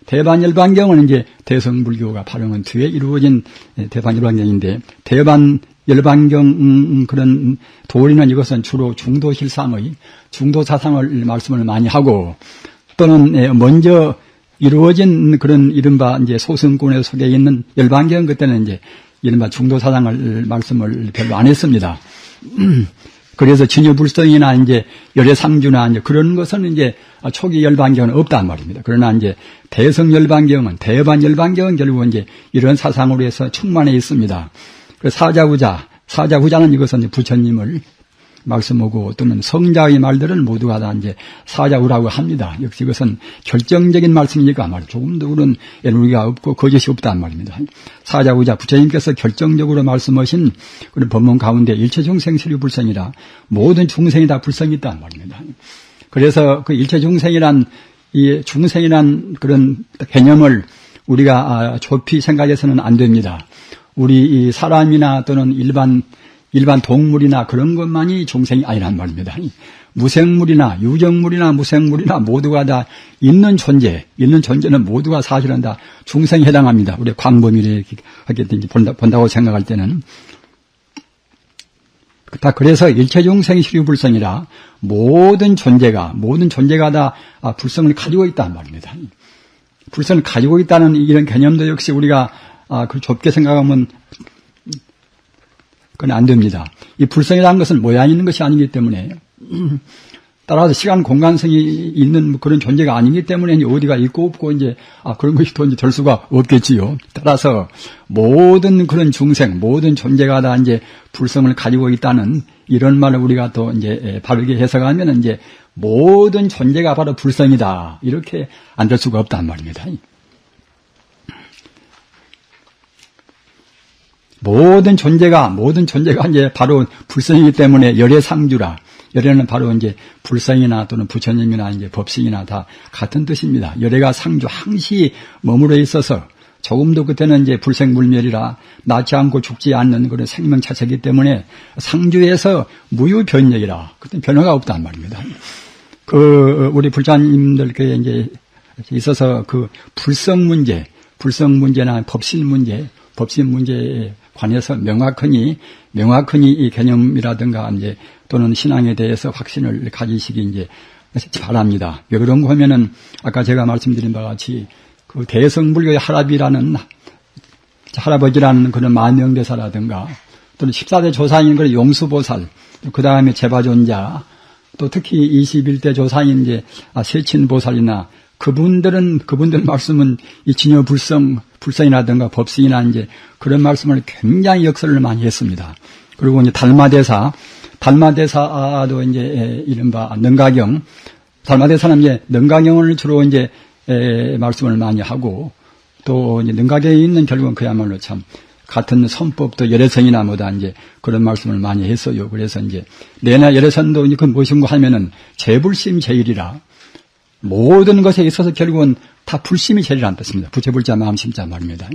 Speaker 1: 대반열반경은 이제 대성불교가 발행한 뒤에 이루어진 대반열반경인데 대반열반경 그런 도리는 이것은 주로 중도실상의 중도사상을 말씀을 많이 하고 또는 먼저 이루어진 그런 이른바 이제 소승권에 속에 있는 열반경 그때는 이제 이른바 중도사상을 말씀을 별로 안 했습니다. 그래서 진유불성이나 이제 열애상주나 이제 그런 것은 이제 초기 열반경은 없단 말입니다. 그러나 이제 대성열반경은 대반열반경은 결국 이제 이런 사상으로 해서 충만해 있습니다. 그래서 사자후자는 이것은 부처님을 말씀하고 또는 성자의 말들은 모두가 다 이제 사자후라고 합니다. 역시 이것은 결정적인 말씀이니까 말이죠. 조금도 그런 애누리가 없고 거짓이 없단 말입니다. 사자후자 부처님께서 결정적으로 말씀하신 그런 법문 가운데 일체중생 시류불성이라 모든 중생이 다 불성이 있단 말입니다. 그래서 그 일체중생이란 그런 개념을 우리가 좁히 생각해서는 안 됩니다. 우리 사람이나 또는 일반 동물이나 그런 것만이 중생이 아니란 말입니다. 무생물이나 유정물이나 무생물이나 모두가 다 있는 존재는 모두가 사실은 다 중생에 해당합니다. 우리 광범위를 하겠든지 본다고 생각할 때는. 다 그래서 일체중생이 시류불성이라 모든 존재가 다 불성을 가지고 있단 말입니다. 불성을 가지고 있다는 이런 개념도 역시 우리가 그 좁게 생각하면 그건 안 됩니다. 이 불성이라는 것은 모양 있는 것이 아니기 때문에 따라서 시간 공간성이 있는 그런 존재가 아니기 때문에 어디가 있고 없고 이제 그런 것이 또 이제 될 수가 없겠지요. 따라서 모든 그런 중생, 모든 존재가 다 이제 불성을 가지고 있다는 이런 말을 우리가 또 이제 바르게 해석하면 이제 모든 존재가 바로 불성이다. 이렇게 안 될 수가 없단 말입니다. 모든 존재가 이제 바로 불성이기 때문에 열애상주라. 열애는 바로 이제 불성이나 또는 부처님이나 이제 법신이나 다 같은 뜻입니다. 열애가 상주 항시 머물러 있어서 조금도 그때는 이제 불생불멸이라 낳지 않고 죽지 않는 그런 생명 자체이기 때문에 상주에서 무유변력이라. 그때 변화가 없단 말입니다. 우리 불자님들께 이제 있어서 그 불성 문제나 법신 문제에 관해서 명확하니 이 개념이라든가 이제 또는 신앙에 대해서 확신을 가지시기 이제 바랍니다. 왜 그런가 하면은 아까 제가 말씀드린 바와 같이 그 대성불교의 할아버지라는 그런 만명대사라든가 또는 14대 조사인 그런 용수보살, 그 다음에 제바존자, 또 특히 21대 조사인 이제 세친보살이나 그분들 말씀은 이 진여불성이라든가 법성이나 이제 그런 말씀을 굉장히 역설을 많이 했습니다. 그리고 이제 달마대사도 이제 이른바 능가경, 달마대사는 이제 능가경을 주로 이제 말씀을 많이 하고 또 이제 능가경에 있는 결국은 그야말로 참 같은 선법도 열애선이나 뭐다 이제 그런 말씀을 많이 했어요. 그래서 이제 내나 열애선도 그 무엇인가 하면은 재불심 제일이라. 모든 것에 있어서 결국은 다 불심이 제일이라는 뜻입니다. 부처불자 마음심자 말입니다.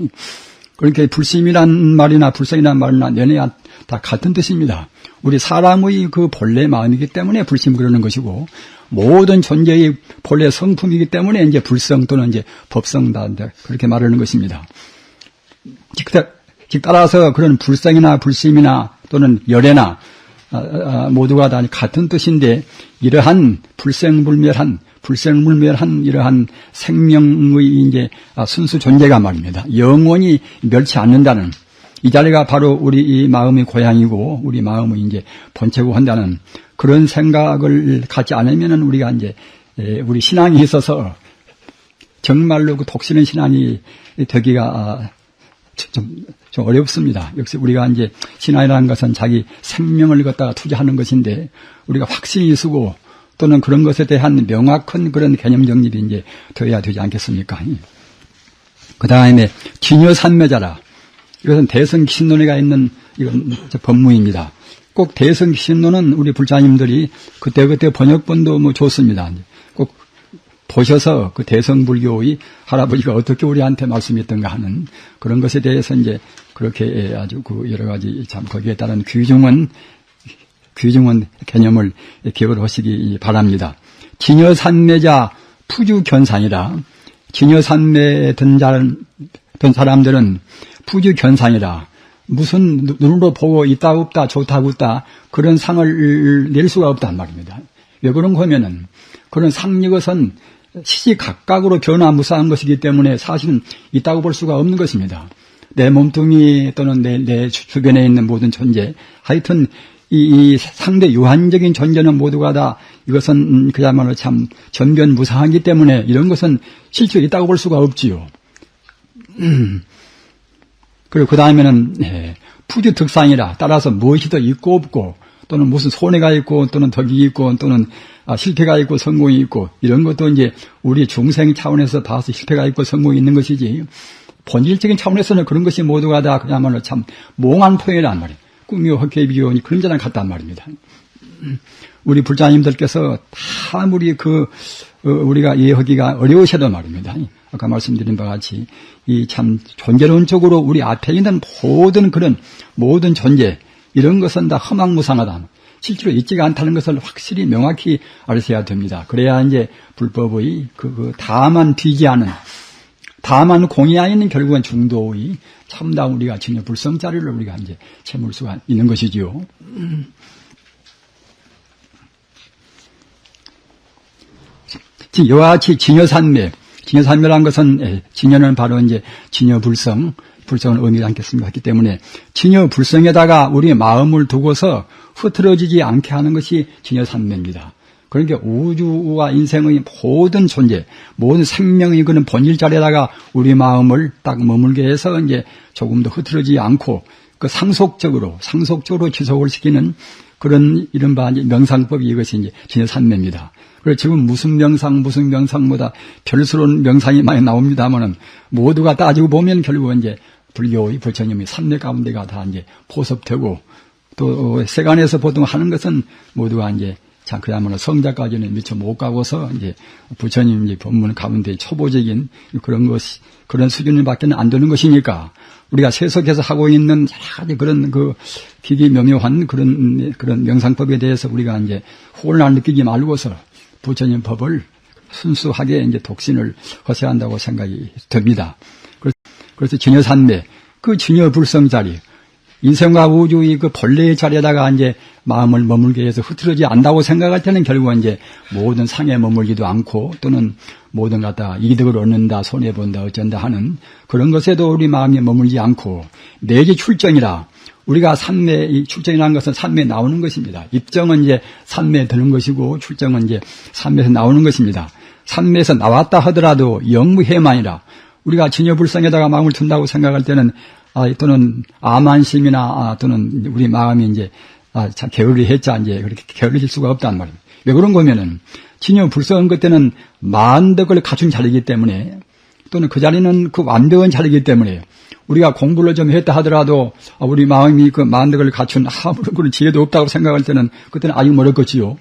Speaker 1: 그러니까 불심이란 말이나 불성이란 말이나 내내야 다 같은 뜻입니다. 우리 사람의 그 본래 마음이기 때문에 불심 그러는 것이고 모든 존재의 본래 성품이기 때문에 이제 불성 또는 이제 법성다 그렇게 말하는 것입니다. 즉 따라서 그런 불성이나 불심이나 또는 열애나 모두가 다 같은 뜻인데 이러한 불생불멸한 이러한 생명의 이제 순수 존재가 말입니다. 영원히 멸치 않는다는 이 자리가 바로 우리 이 마음의 고향이고 우리 마음의 이제 본체고 한다는 그런 생각을 갖지 않으면은 우리가 이제 우리 신앙에 있어서 정말로 그 독실한 신앙이 되기가 좀 어렵습니다. 역시 우리가 이제 신앙이라는 것은 자기 생명을 갖다가 투자하는 것인데 우리가 확신이 있고 또는 그런 것에 대한 명확한 그런 개념 정립이 이제 되어야 되지 않겠습니까? 그 다음에 진여산매자라. 이것은 대성기신론에가 있는 이건 법무입니다. 꼭 대성기신론은 우리 불자님들이 그때그때 번역본도 뭐 좋습니다. 꼭 보셔서 그 대성불교의 할아버지가 어떻게 우리한테 말씀했던가 하는 그런 것에 대해서 이제 그렇게 아주 그 여러 가지 참 거기에 따른 귀중한 개념을 기억을 하시기 바랍니다. 진여산매자 푸주견상이라. 진여산매에 든 사람들은 푸주견상이라. 무슨 눈으로 보고 있다 없다 좋다 없다 그런 상을 낼 수가 없단 말입니다. 왜 그런가 하면은 그런 상력것은 시시각각으로 변화무쌍한 것이기 때문에 사실은 있다고 볼 수가 없는 것입니다. 내 몸뚱이 또는 내 주변에 있는 모든 존재, 하여튼 이 상대 유한적인 존재는 모두가 다 이것은 그야말로 참 전변무상하기 때문에 이런 것은 실제로 있다고 볼 수가 없지요. 그리고 그 다음에는 푸주특상이라. 따라서 무엇이 더 있고 없고 또는 무슨 손해가 있고 또는 덕이 있고 또는 실패가 있고 성공이 있고 이런 것도 이제 우리 중생 차원에서 봐서 실패가 있고 성공이 있는 것이지 본질적인 차원에서는 그런 것이 모두가 다 그야말로 참 몽한 표현이란 말이에요. 꿈이요 헛개의 비교니 그림자랑 같단 말입니다. 우리 불자님들께서 아무리 우리가 이해하기가 어려우셔도 말입니다. 아까 말씀드린 바와 같이 이 참 존재론적으로 우리 앞에 있는 모든 존재 이런 것은 다 허망무상하다. 실제로 있지가 않다는 것을 확실히 명확히 알으셔야 됩니다. 그래야 이제 불법의 다만 비지하는 다만 공의하에는 결국은 중도의 참다운 우리가 진여 불성자리를 우리가 이제 채물 수가 있는 것이지요. 이와 같이 진여산매란 것은 진여는 바로 이제 진여불성을 의미하지 않겠습니까? 했기 때문에 진여불성에다가 우리의 마음을 두고서 흐트러지지 않게 하는 것이 진여산매입니다. 그러니까 우주와 인생의 모든 존재, 모든 생명의 그런 본질 자리에다가 우리 마음을 딱 머물게 해서 이제 조금 더 흐트러지지 않고 그 상속적으로 지속을 시키는 그런 이른바 명상법이 이것이 이제 진여산매입니다. 그래서 지금 무슨 명상보다 별스러운 명상이 많이 나옵니다만은 모두가 따지고 보면 결국은 이제 불교의 부처님의 산매 가운데가 다 이제 포섭되고 또 세간에서 보통 하는 것은 모두가 이제 자, 그야말로 성자까지는 미처 못 가고서 이제 부처님 이제 법문 가운데 초보적인 그런 수준을밖에는 안 되는 것이니까 우리가 세속에서 하고 있는 여러 가지 그런 기기묘묘한 그런 명상법에 대해서 우리가 이제 혼란을 느끼지 말고서 부처님 법을 순수하게 이제 독신을 하셔야 한다고 생각이 됩니다. 그래서 진여산매, 그 진여불성자리, 인생과 우주의 그 본래의 자리에다가 이제 마음을 머물게 해서 흐트러지지 않다고 생각할 때는 결국은 이제 모든 상에 머물지도 않고 또는 모든 갖다 이득을 얻는다, 손해본다, 어쩐다 하는 그런 것에도 우리 마음이 머물지 않고 내지 출정이라 우리가 산매, 출정이라는 것은 산매에 나오는 것입니다. 입정은 이제 산매에 드는 것이고 출정은 이제 산매에서 나오는 것입니다. 산매에서 나왔다 하더라도 영무해만이라 우리가 진여불성에다가 마음을 둔다고 생각할 때는 또는 아만심이나 또는 우리 마음이 이제 참 게을리 했자 이제 그렇게 게을러질 수가 없단 말입니다. 왜 그런 거면은 진여불성 그때는 만덕을 갖춘 자리이기 때문에 또는 그 자리는 그 완벽한 자리이기 때문에 우리가 공부를 좀 했다 하더라도 우리 마음이 그 만덕을 갖춘 아무런 그런 지혜도 없다고 생각할 때는 그때는 아직 멀었겠지요.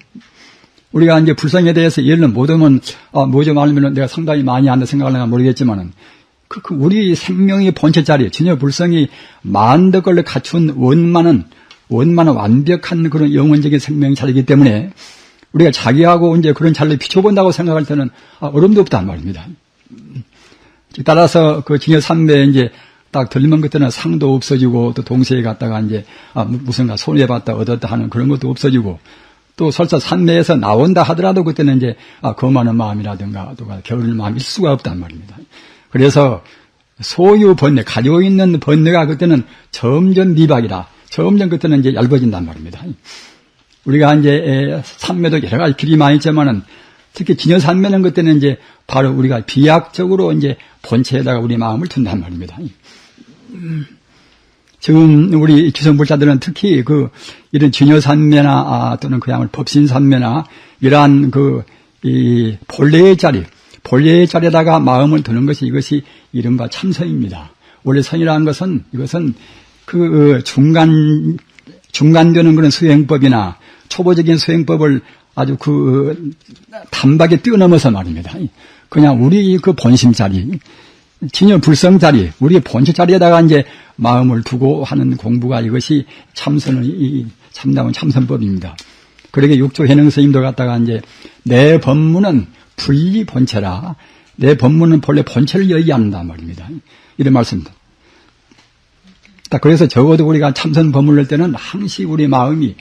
Speaker 1: 우리가 이제 불성에 대해서 예를 못하면 뭐 좀 알면 내가 상당히 많이 안다 생각하려나 모르겠지만은 우리 생명의 본체 자리, 진여불성이 만덕을 갖춘 원만한 완벽한 그런 영원적인 생명의 자리이기 때문에 우리가 자기하고 이제 그런 자리를 비춰본다고 생각할 때는 어림도 없단 말입니다. 따라서 그 진여산매에 이제 딱 들리면 그때는 상도 없어지고 또 동시에 갔다가 이제 무슨가 손해봤다 얻었다 하는 그런 것도 없어지고 또 설사 산매에서 나온다 하더라도 그때는 이제 거만한 마음이라든가 또 게으른 마음이 있을 수가 없단 말입니다. 그래서 소유 번뇌, 가지고 있는 번뇌가 그때는 점점 미박이라, 점점 그때는 이제 얇아진단 말입니다. 우리가 이제 산매도 여러 가지 길이 많이 있지만은 특히 진여산매는 그때는 이제 바로 우리가 비약적으로 이제 본체에다가 우리 마음을 둔단 말입니다. 지금 우리 기성불자들은 특히 이런 진여산매나 또는 그야말로 법신산매나 이러한 이 본래의 자리에다가 마음을 두는 것이 이것이 이른바 참선입니다. 원래 선이라는 것은 이것은 중간되는 그런 수행법이나 초보적인 수행법을 아주 단박에 뛰어넘어서 말입니다. 그냥 우리 본심 자리, 진여 불성 자리, 우리 본체 자리에다가 이제 마음을 두고 하는 공부가 이것이 참다운 참선법입니다. 그러게 육조 해능 스님도 갖다가 이제 내 법문은 분리 본체라, 내 법문은 본래 본체를 얘기한다 말입니다. 이런 말씀입니다. 그래서 적어도 우리가 참선 법문을 때는 항시 우리 마음이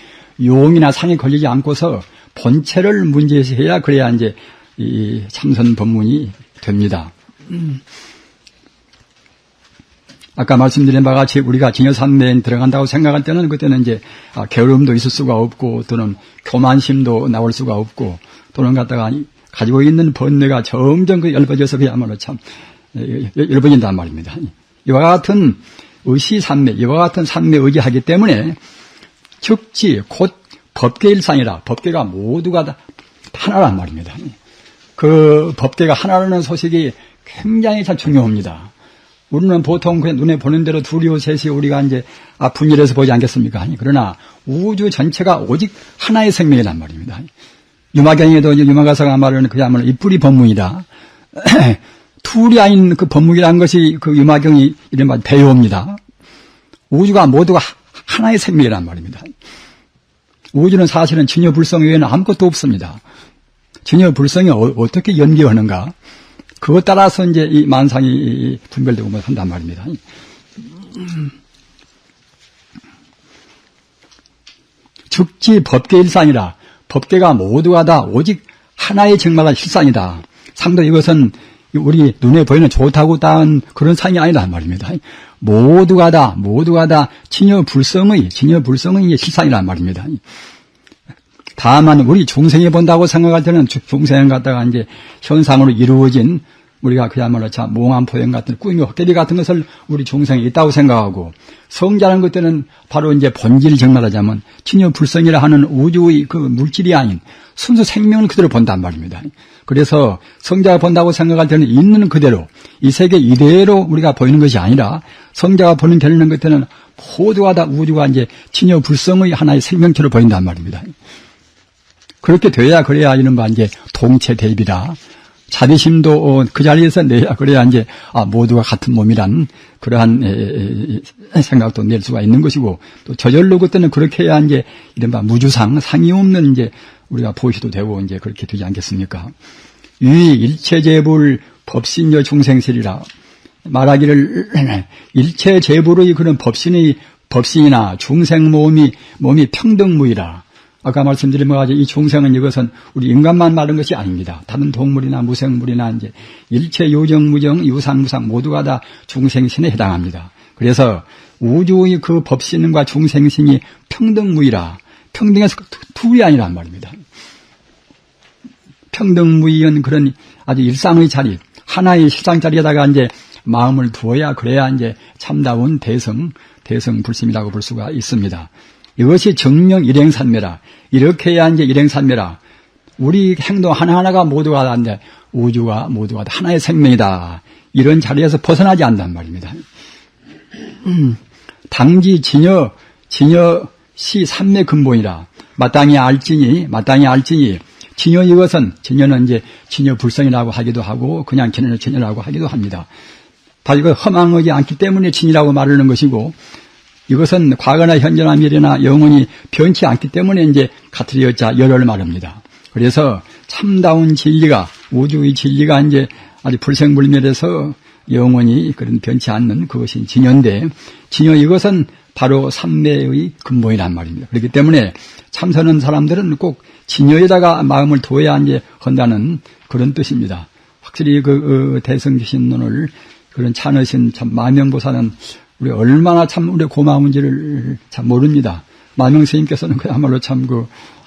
Speaker 1: 용이나 상에 걸리지 않고서 본체를 문제시해야 그래야 이제 이 참선 법문이 됩니다. 아까 말씀드린 바와 같이 우리가 진여산매에 들어간다고 생각할 때는 그때는 이제 게으름도 있을 수가 없고 또는 교만심도 나올 수가 없고 또는 갖다가 가지고 있는 번뇌가 점점 얇아져서 그야말로 참 얇아진단 말입니다. 이와 같은 의시산매, 이와 같은 산매 의지하기 때문에 즉지 곧 법계일상이라 법계가 모두가 다 하나란 말입니다. 그 법계가 하나라는 소식이 굉장히 참 중요합니다. 우리는 보통 그냥 눈에 보는 대로 둘이요 셋이 우리가 이제 분열해서 보지 않겠습니까? 그러나 우주 전체가 오직 하나의 생명이란 말입니다. 유마경에도 이제 유마가사가 말하는 그야말로 이뿌리 법문이다. 둘이 아닌 그 법문이라는 것이 그 유마경이 이른바 배요입니다. 우주가 모두가 하나의 생명이란 말입니다. 우주는 사실은 진여불성 외에는 아무것도 없습니다. 진여불성이 어떻게 연기하는가? 그것 따라서 이제 이 만상이 분별되고 한단 말입니다. 즉지 법계일상이라 법계가 모두가 다 오직 하나의 정말한 실상이다. 상도 이것은 우리 눈에 보이는 좋다고 따은 그런 상이 아니란 말입니다. 모두가 다 진여불성의 실상이란 말입니다. 다만 우리 중생이 본다고 생각할 때는 중생을 갖다가 이제 현상으로 이루어진 우리가 그야말로 참 몽환포행 같은 꿈이 헛개비 같은 것을 우리 중생이 있다고 생각하고 성자라는 것들은 바로 이제 본질을 정말하자면 진여불성이라 하는 우주의 그 물질이 아닌 순수 생명을 그대로 본단 말입니다. 그래서 성자가 본다고 생각할 때는 있는 그대로 이 세계 이대로 우리가 보이는 것이 아니라 성자가 보는 결론은 그때는 모두가 다 우주가 이제 진여불성의 하나의 생명체로 보인단 말입니다. 그렇게 돼야 그래야 이른바 이제 동체대비라 자비심도 그 자리에서 내야 그래야 이제 모두가 같은 몸이란 그러한 생각도 낼 수가 있는 것이고 또 저절로 그때는 그렇게 해야 이제 이른바 무주상 상이 없는 이제 우리가 보시도 되고 이제 그렇게 되지 않겠습니까? 위 일체재불 법신여 중생실이라 말하기를 일체재불의 그런 법신이나 중생 몸이 평등무이라. 아까 말씀드린 바와 같이 이 중생은 이것은 우리 인간만 말하는 것이 아닙니다. 다른 동물이나 무생물이나 이제 일체 유정, 무정, 유상, 무상 모두가 다 중생신에 해당합니다. 그래서 우주의 그 법신과 중생신이 평등무이라. 평등해서 둘이 아니란 말입니다. 평등무이한 그런 아주 일상의 자리, 하나의 실상 자리에다가 이제 마음을 두어야 그래야 이제 참다운 대성불심이라고 볼 수가 있습니다. 이것이 정령 일행산매라. 이렇게 해야 이제 일행산매라. 우리 행동 하나하나가 모두가 다인데 우주가 모두가 다 하나의 생명이다. 이런 자리에서 벗어나지 않는단 말입니다. 당지 진여시 삼매 근본이라. 마땅히 알지니 진여 이것은 진여는 이제 진여불성이라고 하기도 하고 그냥 진여라고 하기도 합니다. 바로 이거 허망하지 않기 때문에 진이라고 말하는 것이고 이것은 과거나 현재나 미래나 영원히 변치 않기 때문에 이제 같을 여자 열을 말합니다. 그래서 참다운 진리가 우주의 진리가 이제 아주 불생불멸해서 영원히 그런 변치 않는 그것이 진여인데 진여 이것은 바로 삼매의 근본이란 말입니다. 그렇기 때문에 참선하는 사람들은 꼭 진여에다가 마음을 둬야 이제 한다는 그런 뜻입니다. 확실히 그 대성기신론을 그런 찬의신 참 마명보사는 우리 얼마나 참 우리 고마운지를 참 모릅니다. 마명 스님께서는 그야말로 참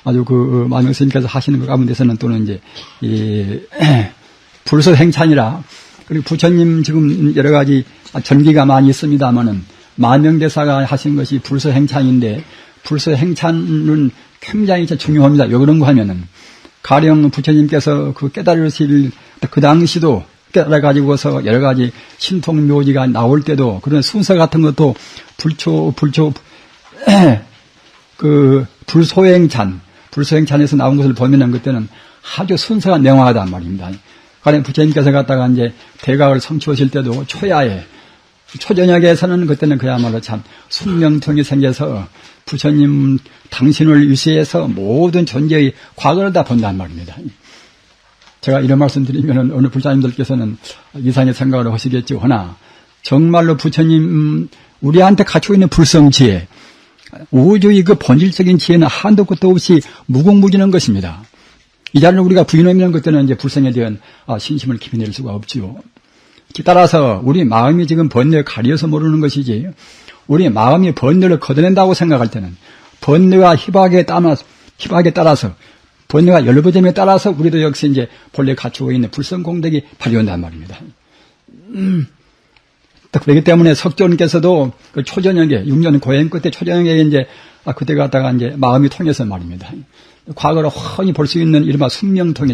Speaker 1: 아주 마명 스님께서 하시는 것 가운데서는 또는 이제 불서행찬이라 그리고 부처님 지금 여러 가지 전기가 많이 있습니다만은 만명대사가 하신 것이 불서행찬인데 불서행찬은 굉장히 중요합니다. 왜 그런가 하면은 가령 부처님께서 그 깨달으실 그 당시도 깨달아가지고서 여러 가지 신통묘지가 나올 때도 그런 순서 같은 것도 그 불소행찬에서 나온 것을 보면은 그때는 아주 순서가 명확하단 말입니다. 가령 부처님께서 갔다가 이제 대각을 성취하실 때도 초야에 초저녁에서는 그때는 그야말로 참 숙명통이 생겨서 부처님 당신을 위시해서 모든 존재의 과거를 다 본단 말입니다. 제가 이런 말씀 드리면은 어느 불자님들께서는 이상의 생각을 하시겠죠. 허나 정말로 부처님 우리한테 갖추고 있는 불성지혜 우주의 그 본질적인 지혜는 한도 끝도 없이 무궁무진한 것입니다. 이 자리를 우리가 부인하면 그때는 이제 불성에 대한 신심을 깊이 낼 수가 없지요. 따라서 우리 마음이 지금 번뇌에 가려서 모르는 것이지 우리 마음이 번뇌를 걷어낸다고 생각할 때는 번뇌와 희박에 따라서 번뇌가 열버짐에 따라서 우리도 역시 이제 본래 갖추고 있는 불성공덕이 발휘한단 말입니다. 그렇기 때문에 석존께서도 그 초저녁에 6년 고행 끝에 초저녁에 이제 그때 갔다가 이제 마음이 통해서 말입니다. 과거를 훤히 볼 수 있는 이른바 숙명통이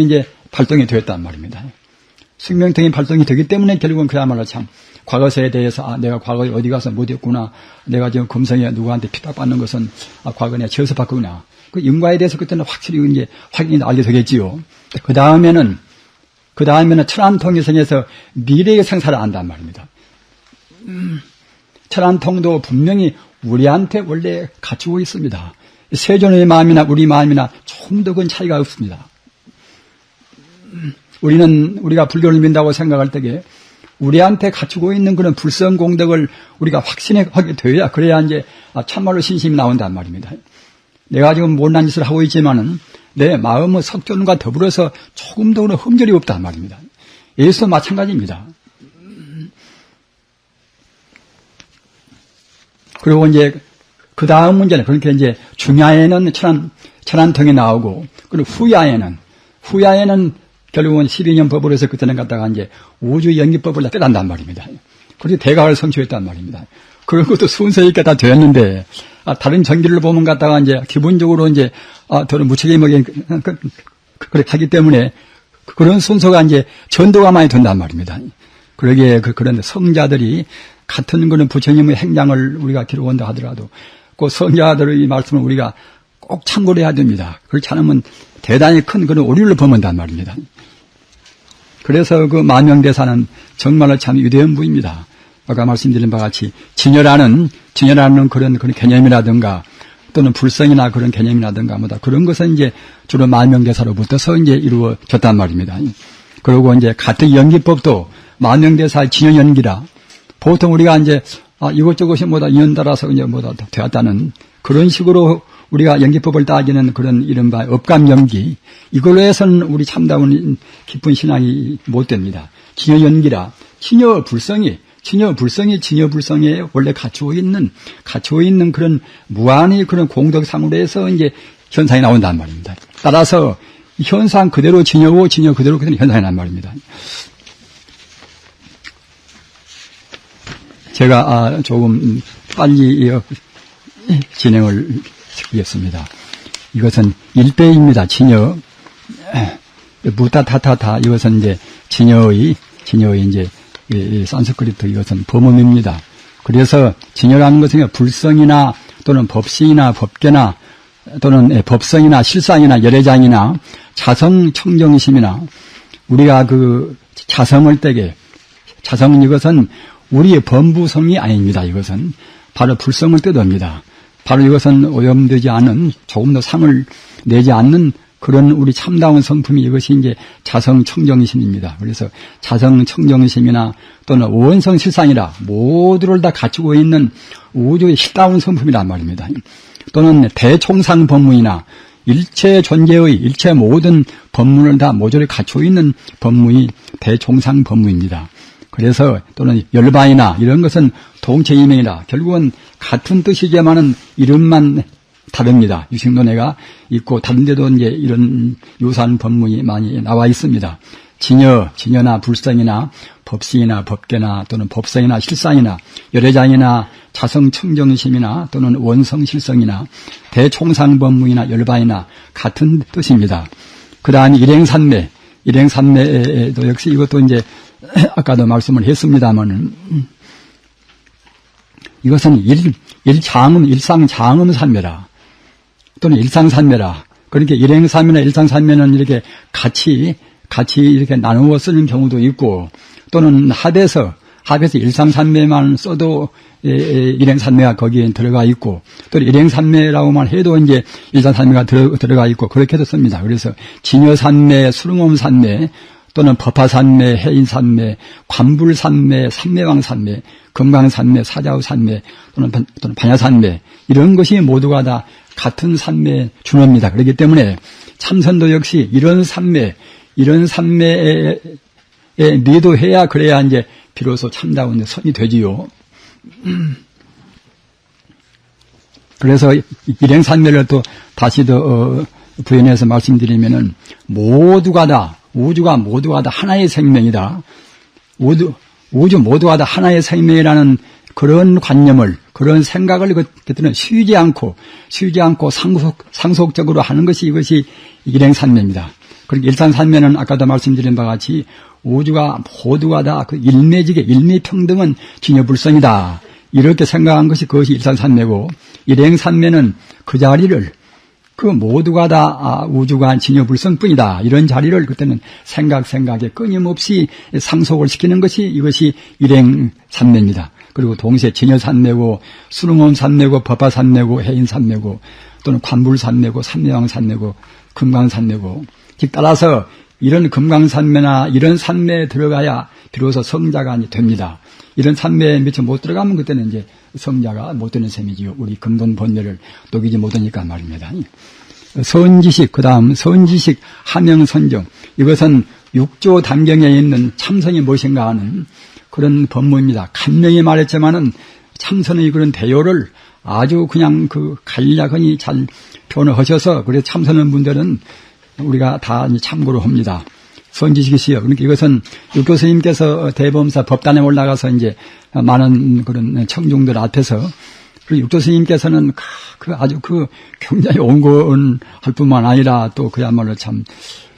Speaker 1: 이제 발동이 되었단 말입니다. 숙명통이 발동이 되기 때문에 결국은 그야말로 참 과거세에 대해서 내가 과거에 어디 가서 못했구나, 내가 지금 금성에 누구한테 핍박받는 것은 과거 내가 지어서 받거나 그 인과에 대해서 그때는 확실히 이제 확인이 알게 되겠지요. 그 다음에는 천안통이 생겨서 미래의 생사를 안단 말입니다. 천안통도 분명히 우리한테 원래 갖추고 있습니다. 세존의 마음이나 우리 마음이나 조금 더 큰 차이가 없습니다. 우리가 불교를 믿는다고 생각할 때에 우리한테 갖추고 있는 그런 불성공덕을 우리가 확신하게 되어야 그래야 이제 참말로 신심이 나온단 말입니다. 내가 지금 못난 짓을 하고 있지만은 내 마음은 석존과 더불어서 조금 더 흠결이 없단 말입니다. 예수도 마찬가지입니다. 그리고 이제 그 다음 문제는 그러니까 이제 중야에는 천안통이 나오고 그리고 후야에는 결국은 12년 법으로 해서 그때는 갖다가 이제 우주 연기법을 다 깨닫는단 말입니다. 그래서 대각을 성취했단 말입니다. 그런 것도 순서 있게 다 되었는데, 다른 전기를 보면 갖다가 이제 기본적으로 이제, 더는 무책임하게 그렇게 하기 때문에 그런 순서가 이제 전도가 많이 된단 말입니다. 그러기에 그런 성자들이 같은 그런 부처님의 행장을 우리가 기록한다 하더라도 그 성자들의 말씀을 우리가 꼭 참고를 해야 됩니다. 그렇지 않으면 대단히 큰 그런 오류를 범한단 말입니다. 그래서 그 만명대사는 정말로 참 위대한 부입니다. 아까 말씀드린 바와 같이 진여라는 그런 개념이라든가 또는 불성이나 그런 개념이라든가 뭐다 그런 것은 이제 주로 만명대사로부터서 이제 이루어졌단 말입니다. 그리고 이제 같은 연기법도 만명대사의 진여연기라 보통 우리가 이제 이것저것이 뭐다 인연 따라서 이제 뭐다 되었다는 그런 식으로 우리가 연기법을 따지는 그런 이른바 업감연기 이걸로 해서는 우리 참다운 깊은 신앙이 못 됩니다. 진여연기라 진여불성에 원래 갖추고 있는 그런 무한의 그런 공덕상으로 해서 이제 현상이 나온단 말입니다. 따라서 현상 그대로 진여고 진여 그대로 현상이 난 말입니다. 제가 조금 빨리 진행을 시키겠습니다. 이것은 일배입니다. 진여 무타타타타 이것은 이제 진여의 이제 산스크리트 이것은 범음입니다. 그래서 진여라는 것은 불성이나 또는 법시이나 법계나 또는 법성이나 실상이나 열애장이나 자성 청정심이나 우리가 그 자성을 때게 자성은 이것은 우리의 범부성이 아닙니다. 이것은 바로 불성을 뜻합니다. 바로 이것은 오염되지 않은 조금 더 상을 내지 않는 그런 우리 참다운 성품이 이것이 이제 자성 청정심입니다. 그래서 자성 청정심이나 또는 원성 실상이라 모두를 다 갖추고 있는 우주의 실다운 성품이란 말입니다. 또는 대총상 법문이나 일체 존재의 일체 모든 법문을 다 모조리 갖추고 있는 법문이 대총상 법문입니다. 그래서 또는 열반이나 이런 것은 동체이명이라 결국은 같은 뜻이지만은 이름만 다릅니다. 유식론회가 있고 다른 데도 이제 이런 유사한 법문이 많이 나와 있습니다. 진여나 불성이나 법성이나 법계나 또는 법성이나 실상이나 열애장이나 자성청정심이나 또는 원성실성이나 대총상법문이나 열반이나 같은 뜻입니다. 그 다음에 일행산매도 역시 이것도 이제 아까도 말씀을 했습니다만 이것은 일상장음산매라 또는 일상산매라. 그러니까 일행산매나 일상산매는 이렇게 같이 이렇게 나누어 쓰는 경우도 있고 또는 합해서 일상산매만 써도 일행산매가 거기에 들어가 있고 또 일행산매라고만 해도 이제 일상산매가 들어가 있고 그렇게도 씁니다. 그래서 진여산매, 수릉엄산매 또는 법화산매, 해인산매, 관불산매, 삼매왕산매, 금강산매, 사자우산매 또는 반야산매 이런 것이 모두가 다 같은 산매 준호입니다. 그렇기 때문에 참선도 역시 이런 산매에 미도해야 그래야 이제 비로소 참다운 선이 되지요. 그래서 일행산매를 또 다시 더 부연해서 말씀드리면은 우주가 모두가 다 하나의 생명이다. 우주 모두가 다 하나의 생명이라는 그런 관념을, 그런 생각을 그때는 쉬지 않고 상속적으로 하는 것이 이것이 일행산매입니다. 그리고 일상산매는 아까도 말씀드린 바와 같이 우주가 모두가 다 그 일미평등은 진여불성이다. 이렇게 생각한 것이 그것이 일상산매고 일행산매는 그 자리를 그 모두가 다 우주가 진여불성뿐이다. 이런 자리를 그때는 생각에 끊임없이 상속을 시키는 것이 이것이 일행산매입니다. 그리고 동시에 진여산매고 수릉엄산매고 법화산매고 해인산매고 또는 관불산매고 삼매왕산매고 금강산매고 즉 따라서 이런 금강산매나 이런 산매에 들어가야 비로소 성자가 됩니다. 이런 산매에 미처 못 들어가면 그때는 이제 성자가 못 되는 셈이지요. 우리 금돈본뇌를 녹이지 못하니까 말입니다. 선지식, 그 다음 선지식, 하명선정. 이것은 육조 담경에 있는 참선이 무엇인가 하는 그런 법문입니다. 간명히 말했지만은 참선의 그런 대요를 아주 그냥 간략하니 잘 표현하셔서 그래서 참선하는 분들은 우리가 다 참고로 합니다. 선지식이시여. 그러니까 이것은 육조 스님께서 대범사 법단에 올라가서 이제 많은 그런 청중들 앞에서 그리고 육조 스님께서는 아주 굉장히 온건할 뿐만 아니라 또 그야말로 참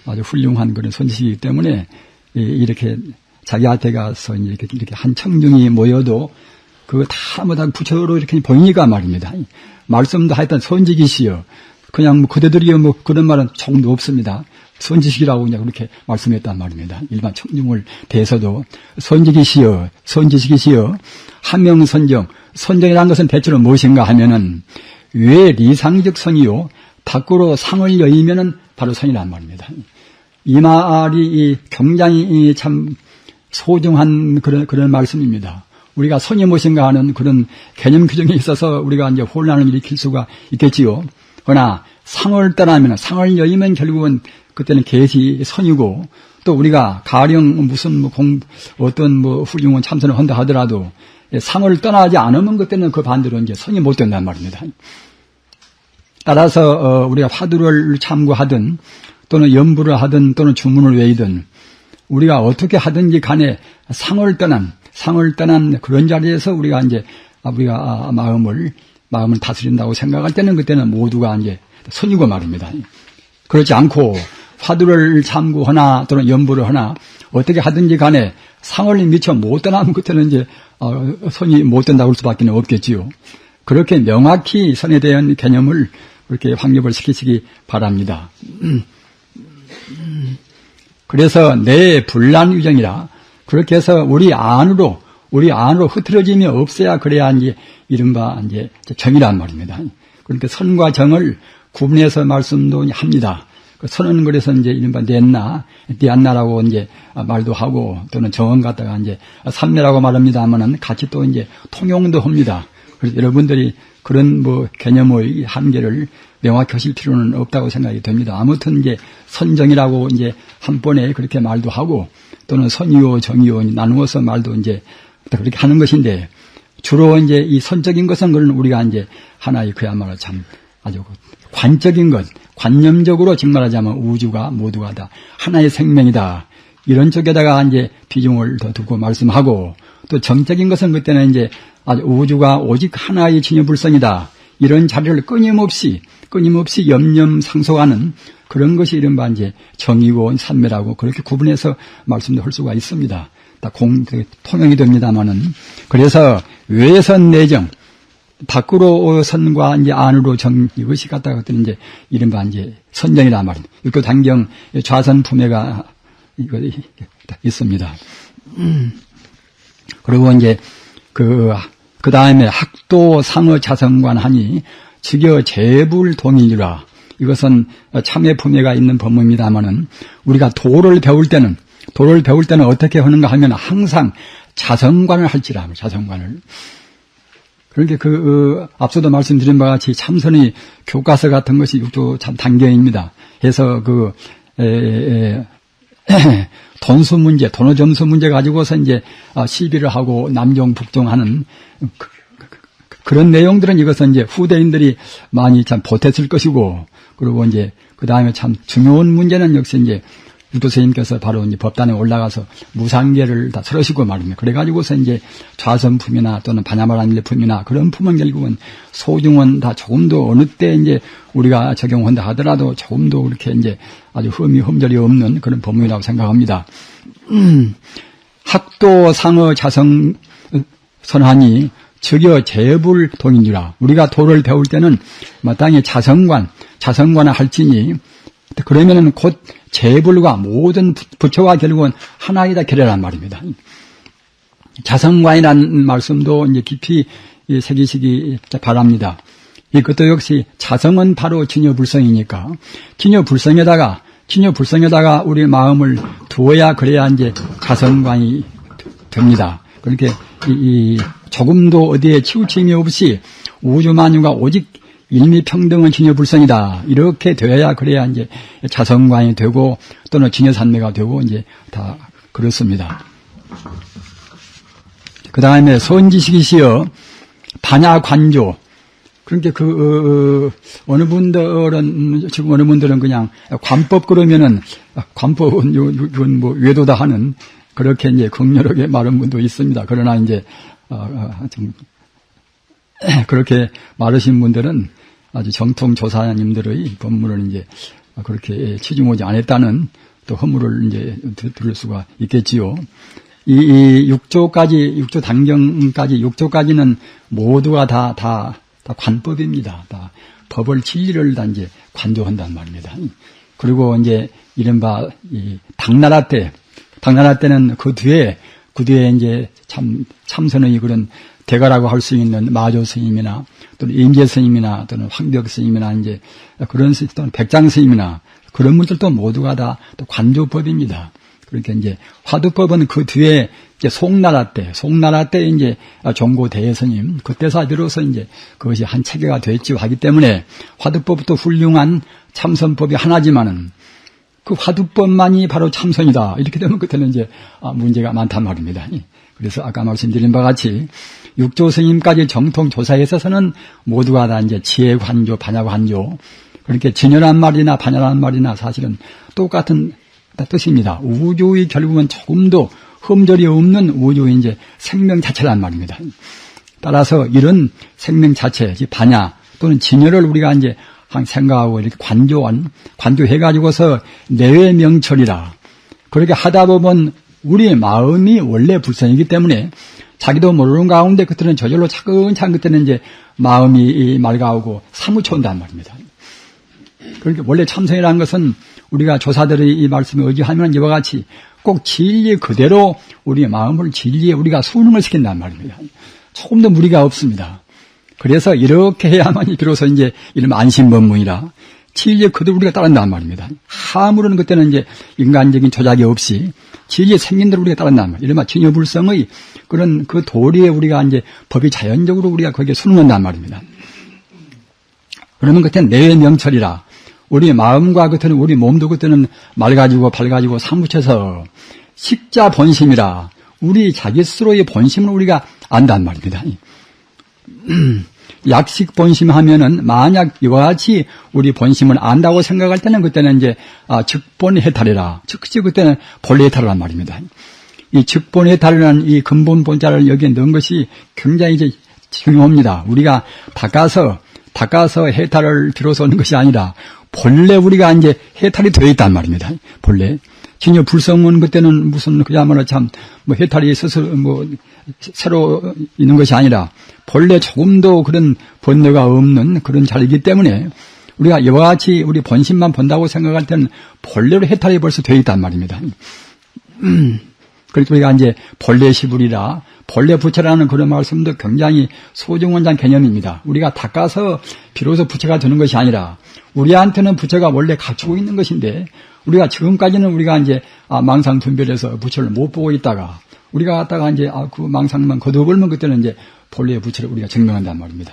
Speaker 1: 아주 훌륭한 그런 선지식이기 때문에 이렇게 자기 앞에 가서 이렇게 한 청중이 모여도 다 부처로 이렇게 보이니까 말입니다. 말씀도 하여튼 선지기시여. 그냥 그대들이 그런 말은 조금도 없습니다. 선지식이라고 그냥 그렇게 말씀했단 말입니다. 일반 청중을 대해서도 선지기시여, 하명선정. 선정이라는 것은 대체로 무엇인가 하면은 외 리상적 선이요 밖으로 상을 여의면은 바로 선이란 말입니다. 이 말이 굉장히 참 소중한 그런 말씀입니다. 우리가 선이 무엇인가 하는 그런 개념 규정에 있어서 우리가 이제 혼란을 일으킬 수가 있겠지요. 그러나 상을 떠나면 상을 여의면 결국은 그때는 계시 선이고 또 우리가 가령 무슨 어떤 훌륭한 참선을 한다 하더라도 상을 떠나지 않으면 그때는 그 반대로 이제 선이 못 된단 말입니다. 따라서 우리가 화두를 참고하든 또는 연부를 하든 또는 주문을 외이든 우리가 어떻게 하든지 간에 상을 떠난 그런 자리에서 우리가 마음을 다스린다고 생각할 때는 그때는 모두가 이제 선이고 말입니다. 그렇지 않고 화두를 참고하나 또는 연부를 하나 어떻게 하든지 간에 상을 미처 못 떠나면 그때는 이제 선이 못 된다고 할 수밖에 없겠지요. 그렇게 명확히 선에 대한 개념을 그렇게 확립을 시키시기 바랍니다. 그래서 내 불난유정이라 그렇게 해서 우리 안으로 흐트러짐이 없어야 그래야 이제 이른바 이제 정이란 말입니다. 그러니까 선과 정을 구분해서 말씀도 합니다. 그 선은 그래서 이제 이른바 넷나라고 이제 말도 하고 또는 정은 갖다가 이제 삼매라고 말합니다만은 같이 또 이제 통용도 합니다. 그래서 여러분들이 그런 개념의 한계를 명확히 하실 필요는 없다고 생각이 됩니다. 아무튼 이제 선정이라고 이제 한 번에 그렇게 말도 하고 또는 선이요, 정이요 나누어서 말도 이제 그렇게 하는 것인데 주로 이제 이 선적인 것은 그런 우리가 이제 하나의 그야말로 참 아주 관적인 것, 관념적으로 즉 말하자면 우주가 모두가 다 하나의 생명이다. 이런 쪽에다가 이제 비중을 더 두고 말씀하고, 또 정적인 것은 그때는 이제 아주 우주가 오직 하나의 진여불성이다. 이런 자리를 끊임없이 염념상속하는 그런 것이 이른바 이제 정의고 산매라고 그렇게 구분해서 말씀도 할 수가 있습니다. 다 통용이 됩니다만은. 그래서 외선 내정, 밖으로 선과 이제 안으로 정, 이것이 갖다가 그때는 이제 이른바 이제 선정이란 말입니다. 육도 단경 좌선 품해가 이거 있습니다. 그리고 이제 그 다음에 학도 상어 자성관 하니 즉여 재불동이니라. 이것은 참회 품해가 있는 법문입니다만은 우리가 도를 배울 때는 어떻게 하는가 하면 항상 자성관을 할지라, 자성관을. 그러니까 앞서도 말씀드린 바와 같이 참선의 교과서 같은 것이 육조 단경입니다. 해서 돈수 문제, 돈의 점수 문제 가지고서 이제 시비를 하고 남종, 북종 하는 그런 내용들은 이것은 이제 후대인들이 많이 참 보탰을 것이고, 그리고 이제 그 다음에 참 중요한 문제는 역시 이제 육도 스님께서 바로 이제 법단에 올라가서 무상계를 다 설으시고 말입니다. 그래가지고서 이제 좌선품이나 또는 반야말한일 품이나 그런 품은 결국은 소중은 다 조금도 어느 때 이제 우리가 적용한다 하더라도 조금도 그렇게 이제 아주 흠절이 없는 그런 법문이라고 생각합니다. 학도 상어 자성 선하니 즉여 재불동인이라. 우리가 도를 배울 때는 마땅히 자성관을 할지니 그러면은 곧 재불과 모든 부처와 결국은 하나이다 결례란 말입니다. 자성관이라는 말씀도 이제 깊이 새기시기 바랍니다. 이것도 역시 자성은 바로 진여불성이니까 진여불성에다가 우리 마음을 두어야 그래야 이제 자성관이 됩니다. 그렇게 조금도 어디에 치우침이 없이 우주만유가 오직 일미평등은 진여불성이다. 이렇게 되어야 그래야 이제 자성관이 되고 또는 진여산매가 되고 이제 다 그렇습니다. 그 다음에 선지식이시여 반야관조. 그러니까 어느 분들은 그냥 관법 그러면은 관법은 이건 뭐 외도다 하는 그렇게 이제 극렬하게 말하는 분도 있습니다. 그러나 이제 좀 그렇게 말하신 분들은 아주 정통 조사님들의 법문을 이제 그렇게 치중하지 않았다는 또 허물을 이제 들을 수가 있겠지요. 이 6조 단경까지 6조까지는 모두가 다 관법입니다. 다 법을 진리를 다 이제 관조한단 말입니다. 그리고 이제 이른바 이 당나라 때는 그 뒤에 이제 참선의 그런 대가라고 할 수 있는 마조 스님이나 또는 임재 스님이나 또는 황벽 스님이나 이제 그런 스님 또는 백장 스님이나 그런 분들도 모두가 다 또 관조법입니다. 그러니까 이제 화두법은 그 뒤에 이제 송나라 때 이제 종고 대스님 그때서 비로소 이제 그것이 한 체계가 됐지요 하기 때문에 화두법도 훌륭한 참선법이 하나지만은 그 화두법만이 바로 참선이다. 이렇게 되면 그때는 이제 문제가 많단 말입니다. 그래서 아까 말씀드린 바와 같이 육조 스님까지 정통 조사에 있어서는 모두가 다 이제 지혜관조, 반야관조. 그렇게 진여란 말이나 반야란 말이나 사실은 똑같은 뜻입니다. 우주의 결국은 조금도 흠절이 없는 우주의 이제 생명 자체란 말입니다. 따라서 이런 생명 자체, 반야 또는 진여를 우리가 이제 생각하고 이렇게 관조해가지고서 내외 명철이라. 그렇게 하다 보면 우리 마음이 원래 불성이기 때문에 자기도 모르는 가운데 그때는 저절로 차근차근 그때는 이제 마음이 맑아오고 사무쳐온단 말입니다. 그러니까 원래 참선이라는 것은 우리가 조사들의 이 말씀에 의지하면 이와 같이 꼭 진리 그대로 우리 마음을 진리에 우리가 순응을 시킨단 말입니다. 조금도 무리가 없습니다. 그래서 이렇게 해야만이 비로소 이제 이런 안심법문이라 진리에 그대로 우리가 따른단 말입니다. 아무런 그때는 이제 인간적인 조작이 없이 진리에 생긴 대로 우리가 따른단 말이에요. 이른바 진여불성의 그런 그 도리에 우리가 이제 법이 자연적으로 우리가 거기에 순응한단 말입니다. 그러면 그때는 내외 명철이라 우리 마음과 그때는 우리 몸도 그때는 맑아지고 밝아지고 사무쳐서 식자 본심이라 우리 자기 스스로의 본심을 우리가 안단 말입니다. 약식 본심하면은 만약 이와 같이 우리 본심을 안다고 생각할 때는 그때는 이제 즉본 해탈이라. 즉시 그때는 본래 해탈이란 말입니다. 이 즉본 해탈이라는 이 근본 본자를 여기에 넣은 것이 굉장히 이제 중요합니다. 우리가 닦아서 해탈을 비로소 하는 것이 아니라 본래 우리가 이제 해탈이 되어 있단 말입니다. 본래. 진여 불성은 그때는 무슨 그야말로 참 뭐 해탈이 있어서 뭐 새로 있는 것이 아니라 본래 조금도 그런 번뇌가 없는 그런 자리이기 때문에 우리가 이와 같이 우리 본심만 본다고 생각할 때는 본래로 해탈이 벌써 되어 있단 말입니다. 그러니까 우리가 이제 본래 시불이라 본래 부처라는 그런 말씀도 굉장히 소중원장 개념입니다. 우리가 닦아서 비로소 부처가 되는 것이 아니라 우리한테는 부처가 원래 갖추고 있는 것인데 우리가 지금까지는 우리가 이제 망상 분별해서 부처를 못 보고 있다가 우리가 갖다가 이제 그 망상만 거두어버리면 그때는 이제 본래의 부처를 우리가 증명한단 말입니다.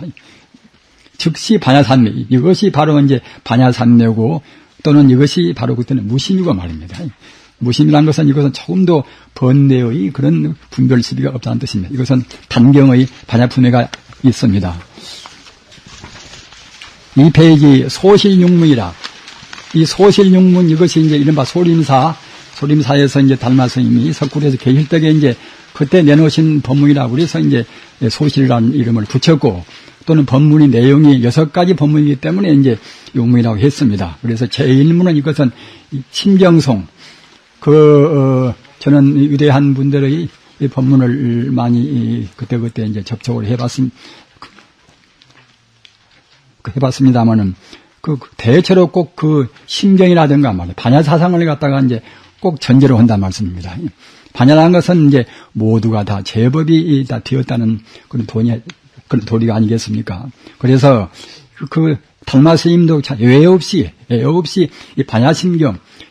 Speaker 1: 즉시 반야삼매, 이것이 바로 이제 반야삼매고 또는 이것이 바로 그때는 무심이고 말입니다. 무심이라는 것은 이것은 조금도 번뇌의 그런 분별 시비가 없다는 뜻입니다. 이것은 단경의 반야분해가 있습니다. 이 페이지 소실육문이라. 이 소실육문 이것이 이제 이른바 소림사에서 이제 달마 스님이 석굴에서 계실 때에 이제 그때 내놓으신 법문이라고 그래서 이제 소실이라는 이름을 붙였고 또는 법문의 내용이 6가지 법문이기 때문에 이제 육문이라고 했습니다. 그래서 제1문은 이것은 심정송. 저는 위대한 분들의 이 법문을 많이 그때 이제 접촉을 해봤습니다만은 대체로 꼭 심경이라든가 말이에요. 반야사상을 갖다가 이제 꼭 전제로 한다는 말씀입니다. 반야라는 것은 이제 모두가 다 제법이 다 되었다는 그런 도리가 아니겠습니까? 그래서 달마 스님도 예외 없이 이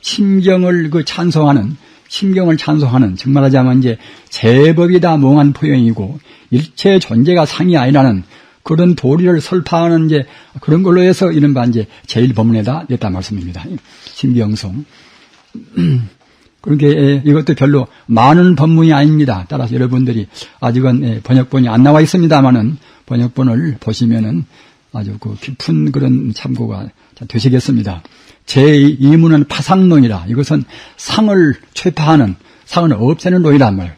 Speaker 1: 심경을 찬송하는 정말 하자면 이제 제법이 다 몽한 포용이고 일체 존재가 상이 아니라는 그런 도리를 설파하는 이제 그런 걸로 해서 이른바 이제 제1법문에다 냈단 말씀입니다. 심경송. 그렇게 이것도 별로 많은 법문이 아닙니다. 따라서 여러분들이 아직은 번역본이 안 나와 있습니다만은 번역본을 보시면은 아주 깊은 그런 참고가 되시겠습니다. 제2문은 파상론이라. 이것은 상을 최파하는, 상을 없애는 논이란 말이에요.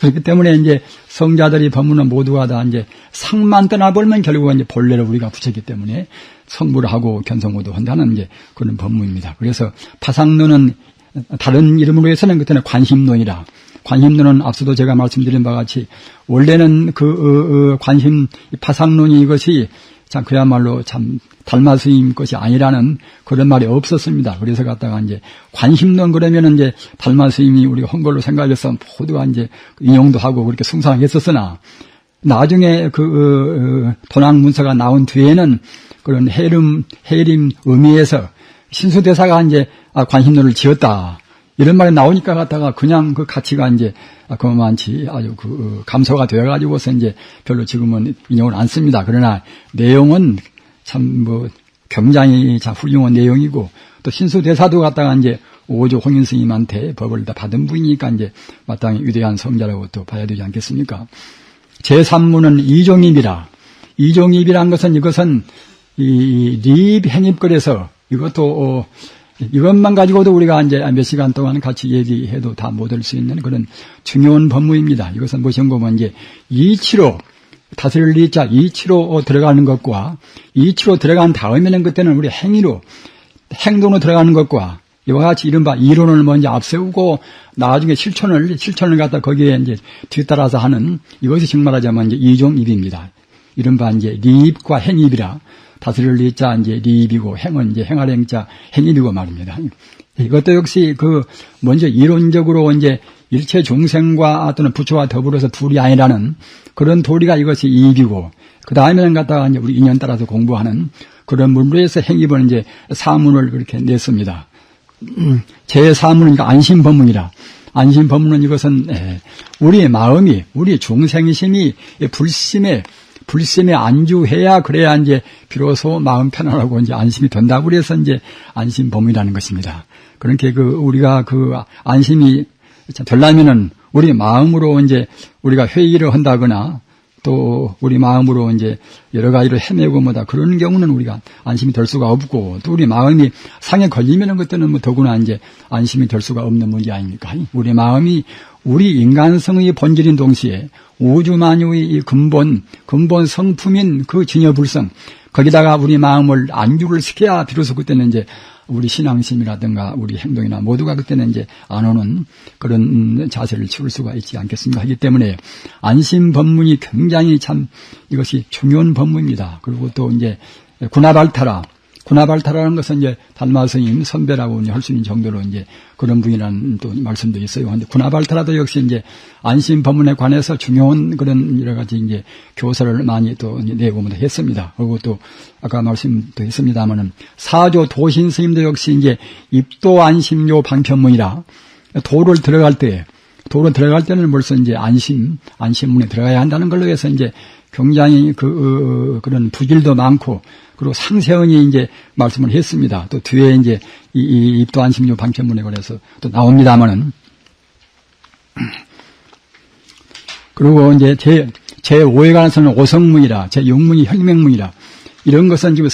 Speaker 1: 그렇기 때문에 이제 성자들이 법문은 모두가 다 이제 상만 떠나버리면 결국은 이제 본래를 우리가 붙였기 때문에 성불을 하고 견성호도 한다는 이제 그런 법문입니다. 그래서 파상론은 다른 이름으로 해서는 그때는 관심론이라. 관심론은 앞서도 제가 말씀드린 바와 같이 원래는 관심 파상론이 이것이 참 그야말로 참 달마 스님 것이 아니라는 그런 말이 없었습니다. 그래서 갖다가 이제 관심론 그러면은 이제 달마 스님이 우리가 한 걸로 생각해서 모두가 이제 인용도 하고 그렇게 숭상했었으나 나중에 도낭 문서가 나온 뒤에는 그런 해림 의미에서 신수대사가 이제 관심론을 지었다. 이런 말이 나오니까 갖다가 그냥 그 가치가 이제 그만치 아주 감소가 되어가지고서 이제 별로 지금은 인용을 안 씁니다. 그러나 내용은 참 굉장히 훌륭한 내용이고 또 신수대사도 갖다가 이제 오조 홍인 스님한테 법을 다 받은 분이니까 이제 마땅히 위대한 성자라고 또 봐야 되지 않겠습니까? 제3문은 이종입이라. 이종입이란 것은 이것은 이 리입 행입거래서 이것만 가지고도 우리가 이제 몇 시간 동안 같이 얘기해도 다 못 할 수 있는 그런 중요한 법문입니다. 이것은 무엇인 보면 이제 이치로 다스릴 리자 이치로 들어가는 것과 이치로 들어간 다음에는 그때는 우리 행동으로 들어가는 것과 이와 같이 이른바 이론을 먼저 앞세우고 나중에 실천을 갖다 거기에 이제 뒤따라서 하는 이것이 정말하자면 이제 이종입입니다. 이른바 이제 리입과 행입이라. 다스릴 리자 이제 리입이고 행은 이제 행할 행자 행입이고 말입니다. 이것도 역시 먼저 이론적으로 이제 일체 중생과 또는 부처와 더불어서 둘이 아니라는 그런 도리가 이것이 이입이고 그 다음에는 갖다가 이제 우리 인연 따라서 공부하는 그런 문로에서 행입을 이제 사문을 그렇게 냈습니다. 제4문은 안심법문이라. 안심법문은 이것은 우리의 마음이 우리 중생심이 불심에 안주해야 그래야 이제 비로소 마음 편안하고 이제 안심이 된다고 그래서 이제 안심법문이라는 것입니다. 그렇게 우리가 안심이 되려면은 우리 마음으로 이제 우리가 회의를 한다거나 또 우리 마음으로 이제 여러 가지로 헤매고 뭐다 그런 경우는 우리가 안심이 될 수가 없고, 또 우리 마음이 상에 걸리면은 그때는 뭐 더구나 이제 안심이 될 수가 없는 문제 아닙니까? 우리 마음이 우리 인간성의 본질인 동시에 우주 만유의 이 근본 성품인 그 진여불성, 거기다가 우리 마음을 안주를 시켜야 비로소 그때는 이제 우리 신앙심이라든가 우리 행동이나 모두가 그때는 이제 안 오는 그런 자세를 취할 수가 있지 않겠습니까? 하기 때문에 안심 법문이 굉장히 참 이것이 중요한 법문입니다. 그리고 또 이제 구나발타라는 것은 이제 달마 스님 선배라고 할 수 있는 정도로 이제 그런 분이라는 또 말씀도 있어요. 근데 구나발타라도 역시 이제 안심 법문에 관해서 중요한 그런 여러 가지 이제 교사를 많이 또 내고 했습니다. 그리고 또 아까 말씀도 했습니다만은 사조 도신 스님도 역시 이제 입도 안심요 방편문이라 도를 들어갈 때는 벌써 이제 안심문에 들어가야 한다는 걸로 해서 이제 굉장히 그런 부질도 많고, 그리고 상세하게 이제 말씀을 했습니다. 또 뒤에 이제 이 입도 안심요 방편문에 관해서 또 나옵니다만은, 그리고 이제 제 5에 관해서는 오성문이라, 제 6문이 혈맹문이라, 이런 것은 지금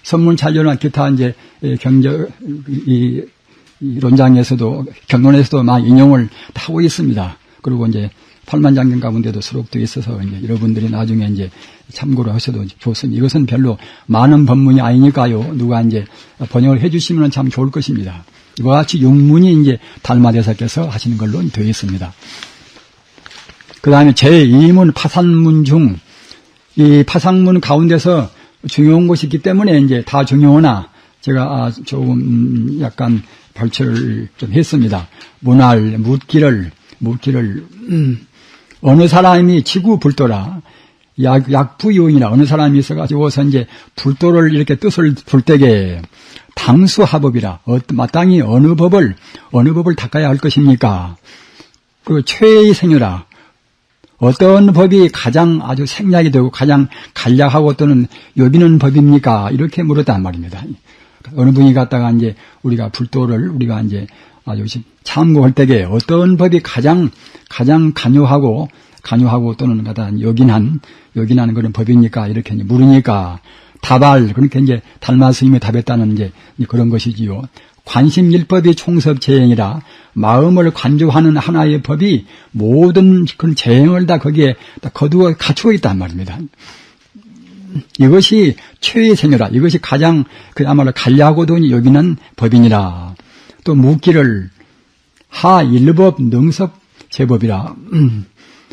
Speaker 1: 선문찰료나 기타 이제 이 론장에서도 경론에서도 많이 인용을 하고 있습니다. 그리고 이제 팔만장경 가운데도 수록되어 있어서 이제 여러분들이 나중에 이제 참고를 하셔도 좋습니다. 이것은 별로 많은 법문이 아니니까요. 누가 이제 번역을 해주시면 참 좋을 것입니다. 이와 같이 6문이 이제 달마대사께서 하시는 걸로 되어 있습니다. 그 다음에 제2문 파산문 중, 이 파산문 가운데서 중요한 것이 있기 때문에 이제 다 중요하나 제가 조금 약간 발표를 좀 했습니다. 묻기를 어느 사람이 지구 불도라 약부요인이라 어느 사람이 있어가지고서 이제 불도를 이렇게 뜻을 불 때게 당수합법이라 마땅히 어느 법을 닦아야 할 것입니까? 그 최의 생유라 어떤 법이 가장 아주 생략이 되고 가장 간략하고 또는 여비는 법입니까? 이렇게 물었단 말입니다. 어느 분이 갖다가 이제 우리가 불도를 우리가 이제 아주 참고할 때에 어떤 법이 가장 간요하고 또는 가다 요긴한 그런 법입니까? 이렇게 이제 물으니까 그러니까 이제 달마 스님이 답했다는 이제 그런 것이지요. 관심일법이 총섭 재행이라 마음을 관조하는 하나의 법이 모든 그런 재행을 다 거기에 다 거두어 갖추어 있단 말입니다. 이것이 최의 생유라. 이것이 가장 그야말로 간략하고도 여기는 법이니라. 또 묻기를 하일법 능섭 제법이라.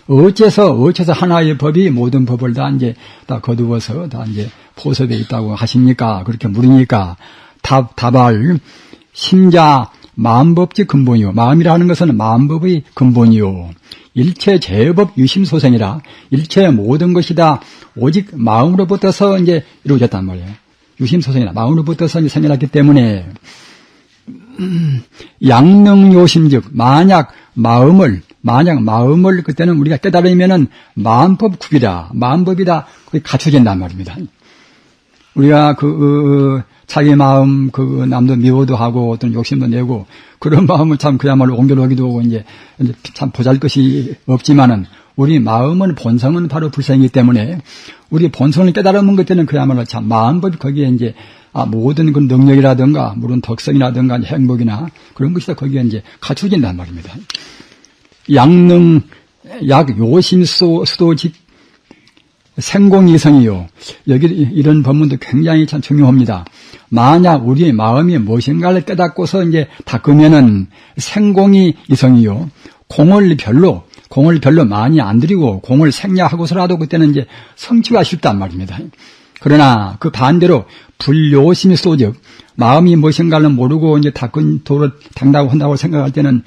Speaker 1: 어째서 하나의 법이 모든 법을 다 이제 다 거두어서 다 이제 포섭에 있다고 하십니까? 그렇게 물으니까 답을 심자 마음법지 근본이요. 마음이라는 것은 마음법의 근본이요. 일체 제법 유심소생이라. 일체 모든 것이 다 오직 마음으로부터서 이제 이루어졌단 말이에요. 유심소생이라. 마음으로부터서 이제 생겨났기 때문에 양능요심즉 만약 마음을 그때는 우리가 깨달으면은 마음법급이다. 마음법이다. 그게 갖춰진단 말입니다. 우리가 자기 마음 남도 미워도 하고 어떤 욕심도 내고 그런 마음을 참 그야말로 옹졸하기도 하고 이제 참 보잘것이 없지만은 우리 마음은 본성은 바로 불성이기 때문에 우리 본성을 깨달으면 그때는 그야말로 참 마음법이 거기에 이제 모든 그 능력이라든가 물론 덕성이라든가 행복이나 그런 것이 다 거기에 이제 갖춰진단 말입니다. 양능 요심 수도직 생공이성이요. 여기 이런 법문도 굉장히 참 중요합니다. 만약 우리의 마음이 무엇인가를 깨닫고서 이제 닦으면은 생공이 이성이요. 공을 별로 많이 안 들이고 공을 생략하고서라도 그때는 이제 성취가 쉽단 말입니다. 그러나 그 반대로 불요심이 쏘즉 마음이 무엇인가를 모르고 이제 닦은 도를 닦는다고 한다고 생각할 때는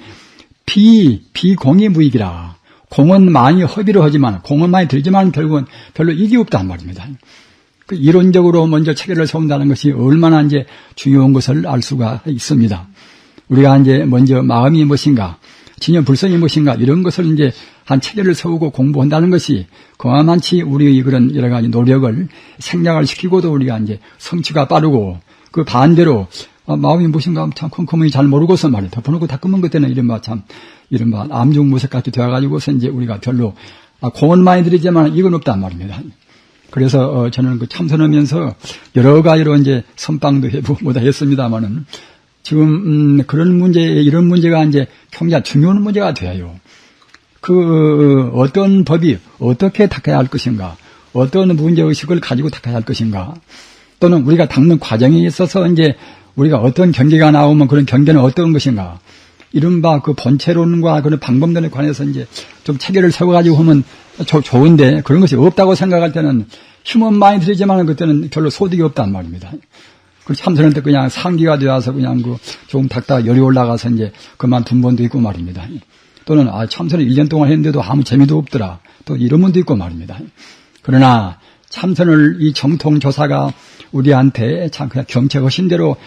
Speaker 1: 비공이 무익이라. 공은 많이 허비를 하지만 공은 많이 들지만 결국은 별로 이익이 없단 말입니다. 그 이론적으로 먼저 체계를 세운다는 것이 얼마나 이제 중요한 것을 알 수가 있습니다. 우리가 이제 먼저 마음이 무엇인가, 진여 불성이 무엇인가 이런 것을 이제 한 체계를 세우고 공부한다는 것이 그만치 우리의 그런 여러 가지 노력을 생략을 시키고도 우리가 이제 성취가 빠르고 그 반대로 마음이 무엇인가 참 컴컴이 잘 모르고서 말이야 덮어놓고 닦으면 그때는 이른바 암중무색같이 되어가지고서 이제 우리가 별로 공은 많이 들이지만 이건 없단 말입니다. 그래서 저는 그 참선하면서 여러 가지로 이제 선방도 해보고 뭐다 했습니다만은 지금 그런 문제, 이런 문제가 이제 굉장히 중요한 문제가 돼요. 어떤 법이 어떻게 닦아야 할 것인가, 어떤 문제의식을 가지고 닦아야 할 것인가, 또는 우리가 닦는 과정에 있어서 이제 우리가 어떤 경계가 나오면 그런 경계는 어떤 것인가, 이른바 그 본체론과 그런 방법론에 관해서 이제 좀 체계를 세워가지고 하면 좋은데 그런 것이 없다고 생각할 때는 힘은 많이 들이지만 그때는 별로 소득이 없단 말입니다. 그 참선할 때 그냥 상기가 되어서 그냥 조금 닦다가 열이 올라가서 이제 그만둔 분도 있고 말입니다. 또는 참선을 1년 동안 했는데도 아무 재미도 없더라. 또 이런 분도 있고 말입니다. 그러나 참선을 이 정통조사가 우리한테 참 그냥 경책하신 대로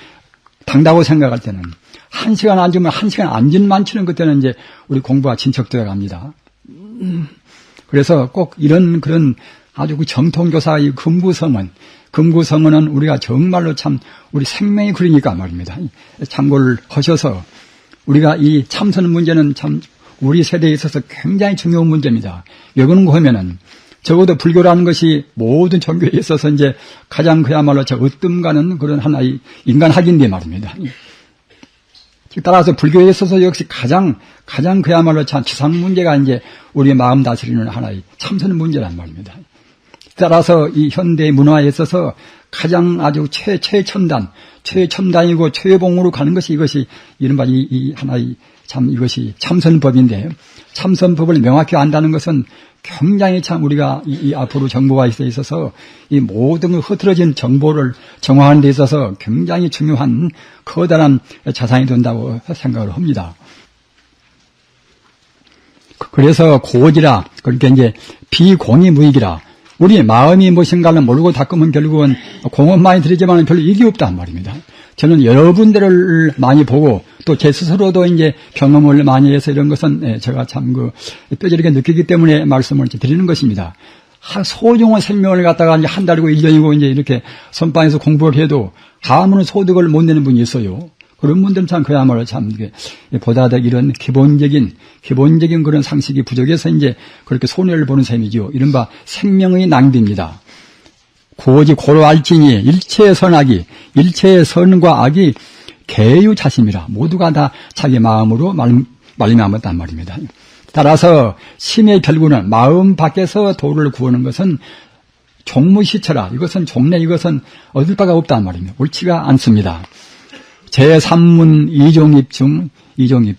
Speaker 1: 당다고 생각할 때는 1시간 앉으면 1시간 앉은 만치는 그때는 이제 우리 공부가 진척되어 갑니다. 그래서 꼭 그런 아주 그 정통교사의 금구성언은 우리가 정말로 참 우리 생명이 그러니까 말입니다. 참고를 하셔서 우리가 이 참선 문제는 참 우리 세대에 있어서 굉장히 중요한 문제입니다. 왜 그런가 하면은 적어도 불교라는 것이 모든 종교에 있어서 이제 가장 그야말로 으뜸가는 그런 하나의 인간학인데 말입니다. 따라서 불교에 있어서 역시 가장 그야말로 참 지상 문제가 이제 우리의 마음 다스리는 하나의 참선 문제란 말입니다. 따라서 이 현대 문화에 있어서 가장 아주 최첨단이고 최봉으로 가는 것이 이것이 이른바 이 하나의 참 이것이 참선법인데, 참선법을 명확히 안다는 것은 굉장히 참 우리가 이 앞으로 정보가 있어서 이 모든 흐트러진 정보를 정화하는 데 있어서 굉장히 중요한 커다란 자산이 된다고 생각을 합니다. 그래서 고지라, 그러니까 이제 비공이 무익이라, 우리 마음이 무엇인가를 모르고 닦으면 결국은 공은 많이 들이지만 별로 이익이 없단 말입니다. 저는 여러 분들을 많이 보고 또 제 스스로도 이제 경험을 많이 해서 이런 것은 제가 참 뼈저리게 느끼기 때문에 말씀을 드리는 것입니다. 소중한 생명을 갖다가 이제 한 달이고 1년이고 이제 이렇게 선방에서 공부를 해도 아무런 소득을 못 내는 분이 있어요. 그런 분들은 참 그야말로 참 보다 더 이런 기본적인 그런 상식이 부족해서 이제 그렇게 손해를 보는 셈이죠. 이른바 생명의 낭비입니다. 고지 고로알지니 일체의 선과 악이 개유자심이라, 모두가 다 자기 마음으로 말미암았단 말입니다. 따라서 심의 결구는 마음 밖에서 도를 구하는 것은 종무시처라, 이것은 종래, 이것은 얻을 바가 없단 말입니다. 옳지가 않습니다. 제3문 이종입 중 이종입,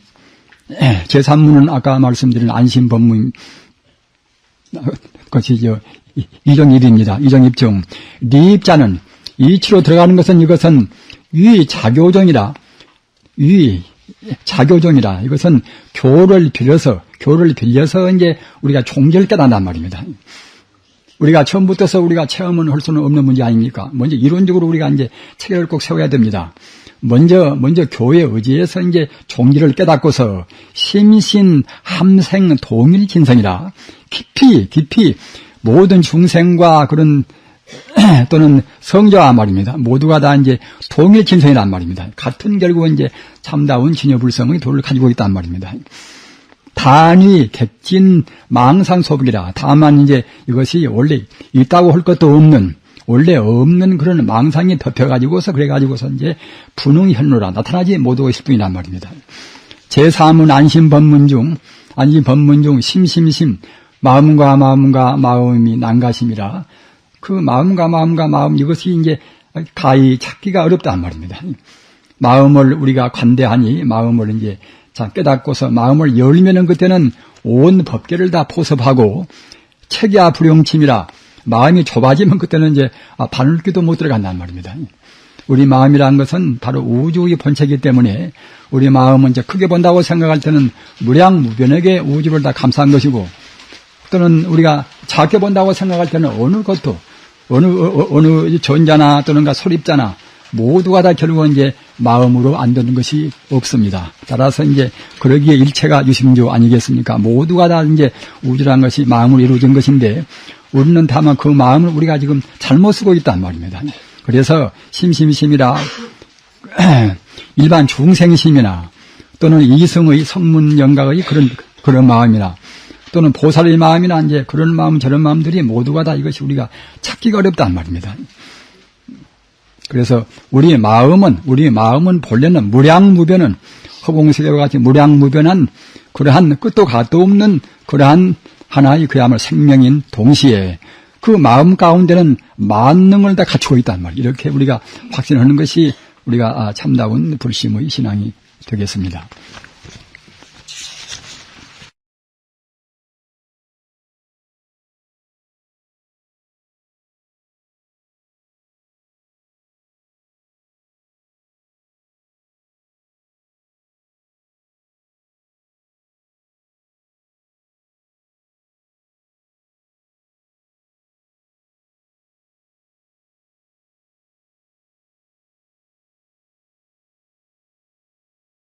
Speaker 1: 제3문은 아까 말씀드린 안심법문 것이 이종입입니다. 이종입 중 리입자는 이치로 들어가는 것은 이것은 위자교종이라, 이것은 교를 빌려서 이제 우리가 종교를 깨닫는단 말입니다. 우리가 처음부터서 우리가 체험은 할 수는 없는 문제 아닙니까? 먼저 이론적으로 우리가 이제 체계를 꼭 세워야 됩니다. 먼저 교회 의지에서 이제 종기를 깨닫고서 심신 함생 동일 진성이라, 깊이 모든 중생과 그런 또는 성자와 말입니다. 모두가 다 이제 동일 진성이란 말입니다. 같은 결국은 이제 참다운 진여불성의 도를 가지고 있단 말입니다. 단위 객진 망상소득이라, 다만 이제 이것이 원래 있다고 할 것도 원래 없는 그런 망상이 덮여가지고서 그래가지고서 이제 분응현로라 나타나지 못하고 있을 뿐이란 말입니다. 제3은 안심법문 중 심심심, 마음과 마음이 난가심이라, 그 마음과 마음 이것이 이제 가히 찾기가 어렵단 말입니다. 마음을 우리가 관대하니 마음을 이제 깨닫고서 마음을 열면은 그때는 온 법계를 다 포섭하고, 체계와 불용침이라, 마음이 좁아지면 그때는 이제 바늘귀도 못 들어간단 말입니다. 우리 마음이라는 것은 바로 우주의 본체이기 때문에 우리 마음은 이제 크게 본다고 생각할 때는 무량무변하게 우주를 다 감싼 것이고, 또는 우리가 작게 본다고 생각할 때는 어느 것도 어느 전자나 또는 소립자나 모두가 다 결국은 이제 마음으로 안 되는 것이 없습니다. 따라서 이제 그러기에 일체가 유심조 아니겠습니까? 모두가 다 이제 우주라는 것이 마음으로 이루어진 것인데, 우리는 다만 그 마음을 우리가 지금 잘못 쓰고 있단 말입니다. 그래서 심심심이라 일반 중생심이나 또는 이승의 성문 영각의 그런 마음이나 또는 보살의 마음이나 이제 그런 마음 저런 마음들이 모두가 다 이것이 우리가 찾기가 어렵단 말입니다. 그래서 우리의 마음은 본래는 무량무변은 허공세계와 같이 무량무변한 그러한 끝도 갓도 없는 그러한 하나의 그야말로 생명인 동시에 그 마음 가운데는 만능을 다 갖추고 있단 말이에요. 이렇게 우리가 확신하는 것이 우리가 참다운 불심의 신앙이 되겠습니다.